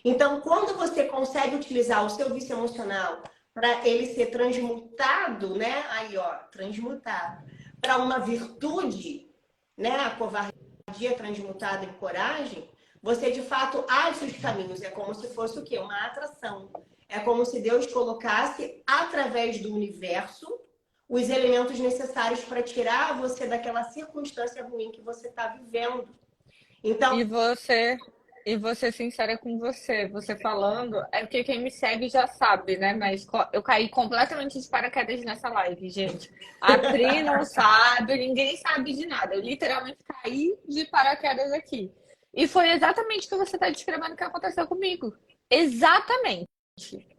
Então, quando você consegue utilizar o seu vício emocional para ele ser transmutado, né? Aí, ó, transmutado para uma virtude, né? A covardia transmutada em coragem, você de fato acha os caminhos. É como se fosse o quê? Uma atração. É como se Deus colocasse através do universo os elementos necessários para tirar você daquela circunstância ruim que você está vivendo. Então, E você sincera com você, você falando, é porque quem me segue já sabe, né? Mas eu caí completamente de paraquedas nessa live, gente. A Pri não sabe, ninguém sabe de nada. Eu literalmente caí de paraquedas aqui. E foi exatamente o que você está descrevendo que aconteceu comigo. Exatamente.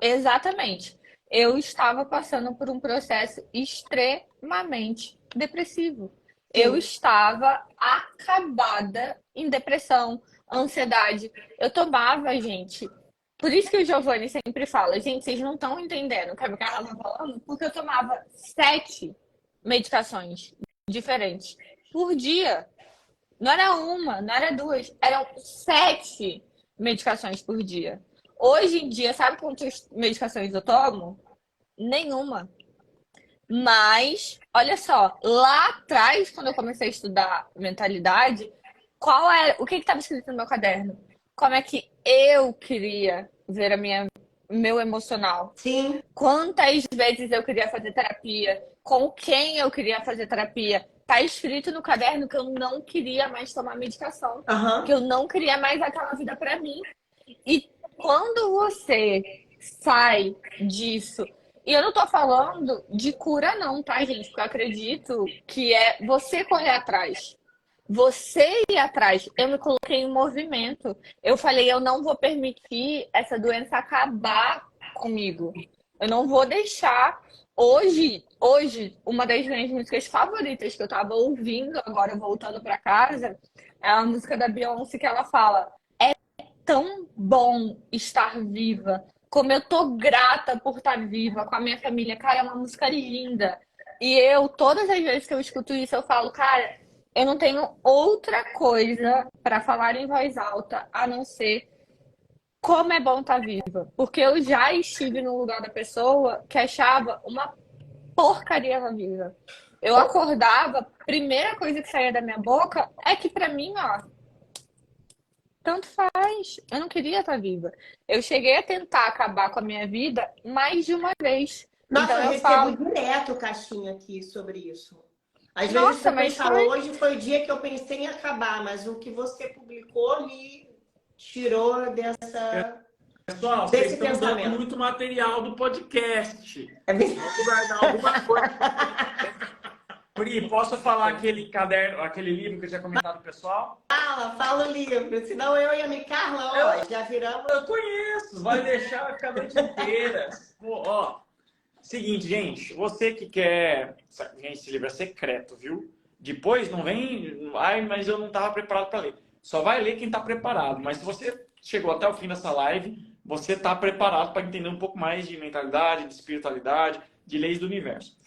Exatamente. Eu estava passando por um processo extremamente depressivo. Eu estava acabada em depressão, ansiedade. Eu tomava, gente. Por isso que o Giovanni sempre fala, gente, vocês não estão entendendo o que a Micaela tá falando, porque eu tomava 7 medicações diferentes por dia. Não era uma, não era duas, eram 7 medicações por dia. Hoje em dia, sabe quantas medicações eu tomo? Nenhuma. Mas, olha só, lá atrás, quando eu comecei a estudar mentalidade, o que estava escrito no meu caderno? Como é que eu queria ver meu emocional? sim. Quantas vezes eu queria fazer terapia? Com quem eu queria fazer terapia? Tá escrito no caderno que eu não queria mais tomar medicação, que eu não queria mais aquela vida para mim. E quando você sai disso, e eu não tô falando de cura não, tá, gente? Porque eu acredito que é você correr atrás. Você ir atrás. Eu me coloquei em movimento. Eu falei, eu não vou permitir essa doença acabar comigo. Eu não vou deixar. Hoje, uma das minhas músicas favoritas que eu tava ouvindo, agora voltando para casa, é a música da Beyoncé que ela fala: é tão bom estar viva. Como eu tô grata por estar viva com a minha família. Cara, é uma música linda. E todas as vezes que eu escuto isso, eu falo, cara, eu não tenho outra coisa para falar em voz alta a não ser como é bom estar viva. Porque eu já estive no lugar da pessoa que achava uma porcaria na vida. Eu acordava, primeira coisa que saía da minha boca é que pra mim, ó, tanto faz. Eu não queria estar viva. Eu cheguei a tentar acabar com a minha vida mais de uma vez. Nossa, Então eu eu recebo falo, direto caixinha aqui sobre isso. Às vezes nossa, você mas falou, hoje foi o dia que eu pensei em acabar, mas o que você publicou me tirou Pessoal, vocês desse estão dando pensamento. muito material do podcast. É verdade. Vamos guardar alguma coisa. Pri, posso falar aquele caderno, aquele livro que eu tinha comentado com o pessoal? Fala o livro, senão eu e a Micarla, ó, já viramos. Eu conheço, vai deixar ficar a noite inteira. Pô, ó, seguinte, gente, você que quer... Gente, esse livro é secreto, viu? Depois não vem... Ai, mas eu não estava preparado para ler. Só vai ler quem está preparado. Mas se você chegou até o fim dessa live, você está preparado para entender um pouco mais de mentalidade, de espiritualidade, de leis do universo.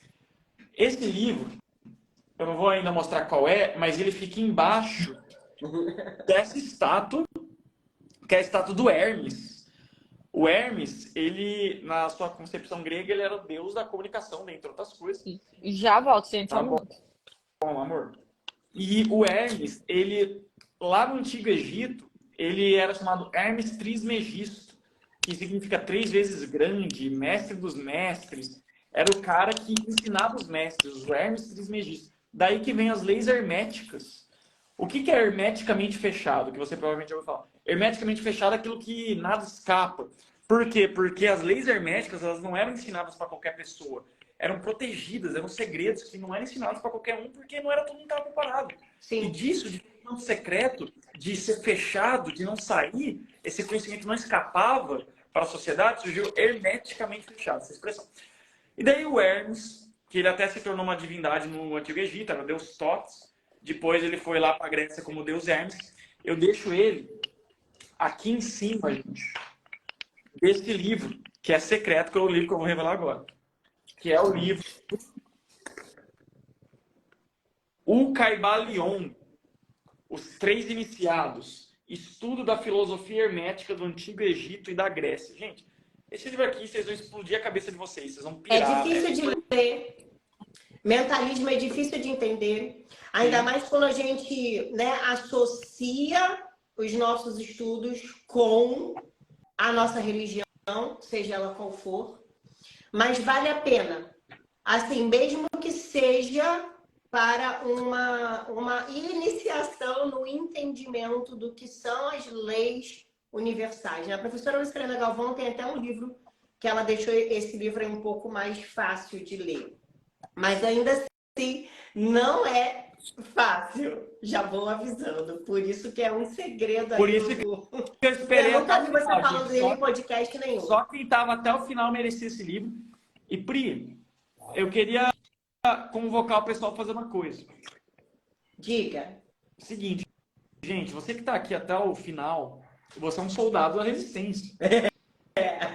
Esse livro, eu não vou ainda mostrar qual é, mas ele fica embaixo dessa estátua, que é a estátua do Hermes. O Hermes, ele, na sua concepção grega, ele era o deus da comunicação, dentre outras coisas. Já volto, gente. Tá bom, amor. E o Hermes, ele, lá no Antigo Egito, ele era chamado Hermes Trismegisto, que significa 3 vezes grande, mestre dos mestres. Era o cara que ensinava os mestres, o Hermes Trismegisto. Daí que vem as leis herméticas. O que é hermeticamente fechado? Que você provavelmente já ouviu falar. Hermeticamente fechado é aquilo que nada escapa. Por quê? Porque as leis herméticas, elas não eram ensinadas para qualquer pessoa. Eram protegidas, eram segredos que não eram ensinados para qualquer um, porque não era todo mundo que estava preparado. Sim. E disso, de um secreto, de ser fechado, de não sair, esse conhecimento não escapava para a sociedade, surgiu hermeticamente fechado, essa expressão. E daí o Hermes, que ele até se tornou uma divindade no Antigo Egito, era o deus Thoth. Depois ele foi lá para a Grécia como deus Hermes. Eu deixo ele aqui em cima, gente, desse livro, que é secreto, que é o livro que eu vou revelar agora. Que é o livro O Caibalion, Os Três Iniciados, Estudo da Filosofia Hermética do Antigo Egito e da Grécia. Gente, esse livro aqui, vocês vão explodir a cabeça de vocês, vocês vão pirar. É difícil de ler. Mentalismo é difícil de entender. Ainda mais quando a gente, né, associa os nossos estudos com a nossa religião, seja ela qual for. Mas vale a pena. Assim, mesmo que seja para uma iniciação no entendimento do que são as leis universais. A professora Lucilena Galvão tem até um livro que ela deixou esse livro um pouco mais fácil de ler. Mas ainda assim, não é fácil. Já vou avisando. Por isso que é um segredo aí. Por isso que eu esperei. Eu nunca vi você falando dele em podcast nenhum. Só quem estava até o final merecia esse livro. E Pri, eu queria convocar o pessoal a fazer uma coisa. Diga. Seguinte, gente, você que está aqui até o final, você é um soldado da resistência.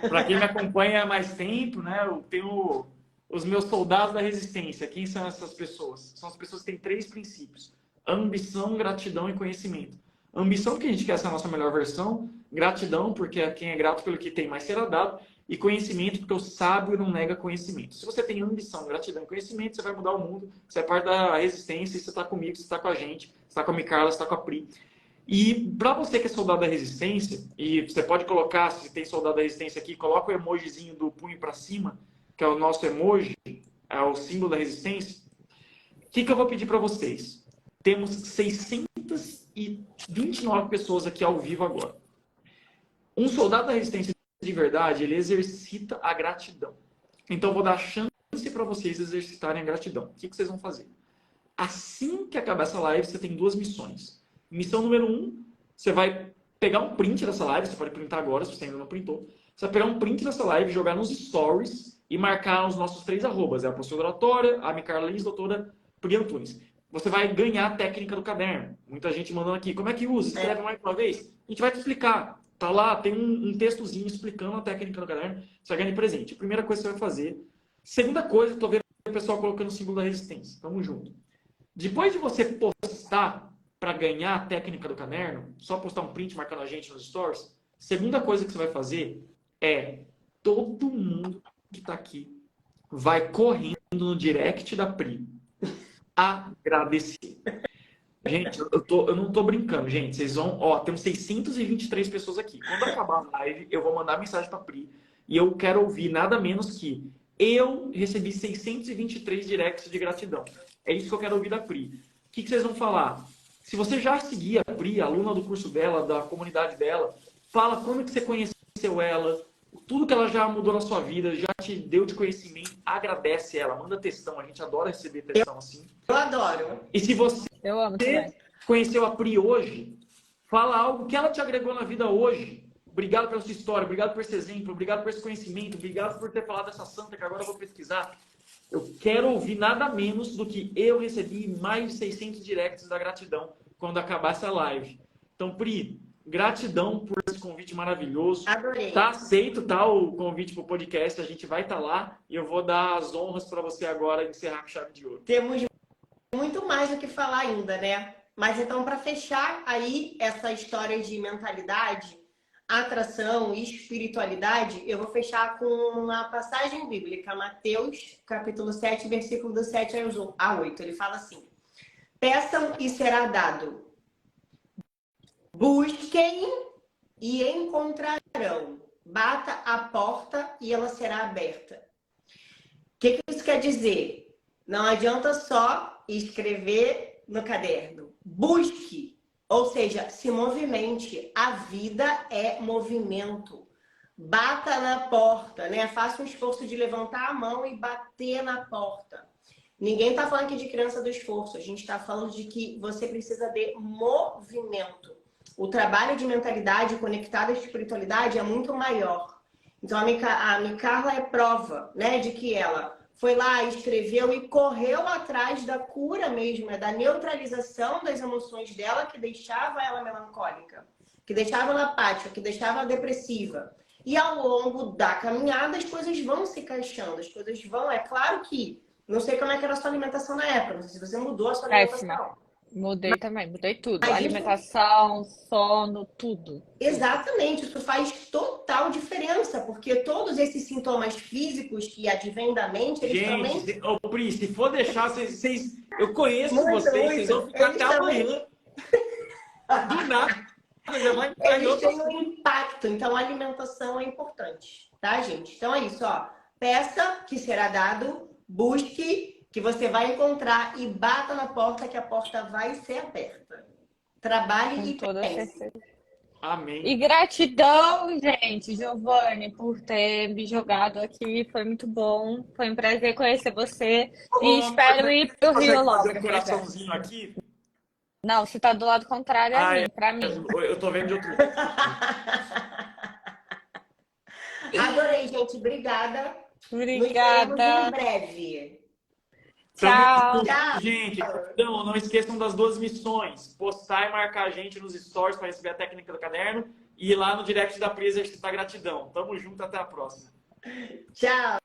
Para quem me acompanha há mais tempo, né? Eu tenho os meus soldados da resistência. Quem são essas pessoas? São as pessoas que têm 3 princípios: ambição, gratidão e conhecimento. Ambição, porque a gente quer ser a nossa melhor versão. Gratidão, porque quem é grato pelo que tem mais será dado. E conhecimento, porque o sábio não nega conhecimento. Se você tem ambição, gratidão e conhecimento, você vai mudar o mundo. Você é parte da resistência, você está comigo, você está com a gente, você está com a Micarla, você está com a Pri. E para você que é soldado da resistência, e você pode colocar, se tem soldado da resistência aqui, coloca o emojizinho do punho para cima, que é o nosso emoji, é o símbolo da resistência. O que eu vou pedir para vocês? Temos 629 pessoas aqui ao vivo agora. Um soldado da resistência de verdade, ele exercita a gratidão. Então, eu vou dar chance para vocês exercitarem a gratidão. O que vocês vão fazer? Assim que acabar essa live, você tem 2 missões. Missão número 1, você vai pegar um print dessa live, você pode printar agora, se você ainda não printou. Você vai pegar um print dessa live, jogar nos stories e marcar os nossos 3 arrobas. É a professora Oratória, a Micarla Lins, doutora Pri Antunes. Você vai ganhar a técnica do caderno. Muita gente mandando aqui, como é que usa? Escreve mais uma vez. A gente vai te explicar. Tá lá, tem um textozinho explicando a técnica do caderno. Você vai ganhar de presente. Primeira coisa que você vai fazer. Segunda coisa, tô vendo o pessoal colocando o símbolo da resistência. Tamo junto. Depois de você postar para ganhar a técnica do caderno, só postar um print marcando a gente nos stories. Segunda coisa que você vai fazer é todo mundo que tá aqui vai correndo no direct da Pri agradecer. Gente, eu não tô brincando, gente. Vocês vão... Ó, temos 623 pessoas aqui. Quando acabar a live, eu vou mandar mensagem pra Pri. E eu quero ouvir nada menos que eu recebi 623 directs de gratidão. É isso que eu quero ouvir da Pri. O que vocês vão falar? Se você já seguia a Pri, aluna do curso dela, da comunidade dela, fala como que você conheceu ela, tudo que ela já mudou na sua vida, já te deu de conhecimento, agradece ela, manda textão, a gente adora receber textão assim. Eu adoro. E se você Eu amo também. conheceu a Pri hoje, fala algo que ela te agregou na vida hoje. Obrigado pela sua história, obrigado por esse exemplo, obrigado por esse conhecimento, obrigado por ter falado dessa santa que agora eu vou pesquisar. Eu quero ouvir nada menos do que eu recebi mais de 600 directs da gratidão quando acabar essa live. Então, Pri, gratidão por esse convite maravilhoso. Adorei. Tá aceito, tá, o convite para o podcast, a gente vai estar lá e eu vou dar as honras para você agora encerrar com chave de ouro. Temos muito mais do que falar ainda, né? Mas então, para fechar aí essa história de mentalidade, atração e espiritualidade, eu vou fechar com uma passagem bíblica, Mateus, capítulo 7, versículo do 7 a 8. Ele fala assim: peçam e será dado. Busquem e encontrarão. Bata a porta e ela será aberta. O que isso quer dizer? Não adianta só escrever no caderno. Busque, ou seja, se movimente. A vida é movimento. Bata na porta, né? Faça um esforço de levantar a mão e bater na porta. Ninguém está falando aqui de criança do esforço. A gente está falando de que você precisa de movimento. O trabalho de mentalidade conectada à espiritualidade é muito maior. Então, a Micarla é prova, né, de que ela foi lá, escreveu e correu atrás da cura mesmo, da neutralização das emoções dela que deixava ela melancólica, que deixava ela apática, que deixava ela depressiva. E ao longo da caminhada, as coisas vão se encaixando, as coisas vão... É claro que, não sei como é que era a sua alimentação na época, não sei se você mudou a sua alimentação. Mudei também, mudei tudo. Mas Alimentação, sono, tudo. Exatamente, isso faz total diferença, porque todos esses sintomas físicos que advêm da mente, eles também... Gente, ô Pri, se for deixar, eu conheço Muito, vocês vão ficar eles até também... amanhã. Do nada. Já vai entrar em Eles outro têm um impacto, então a alimentação é importante, tá, gente? Então é isso, ó. Peça que será dado, busque que você vai encontrar e bata na porta que a porta vai ser aberta. Trabalhe Com e toda pense. certeza. Amém. E gratidão, gente, Giovanni, por ter me jogado aqui. Foi muito bom. Foi um prazer conhecer você. E espero ir pro Rio logo. Fazer um coraçãozinho aqui? Não, você tá do lado contrário a mim, pra mim. Eu tô vendo de outro. Adorei, gente. Obrigada. Obrigada. Nos vemos em breve. Tchau. Tchau. Gente, então, não esqueçam das 2 missões. Postar e marcar a gente nos stories para receber a técnica do caderno e ir lá no direct da Pri exercitar gratidão. Tamo junto, até a próxima. Tchau.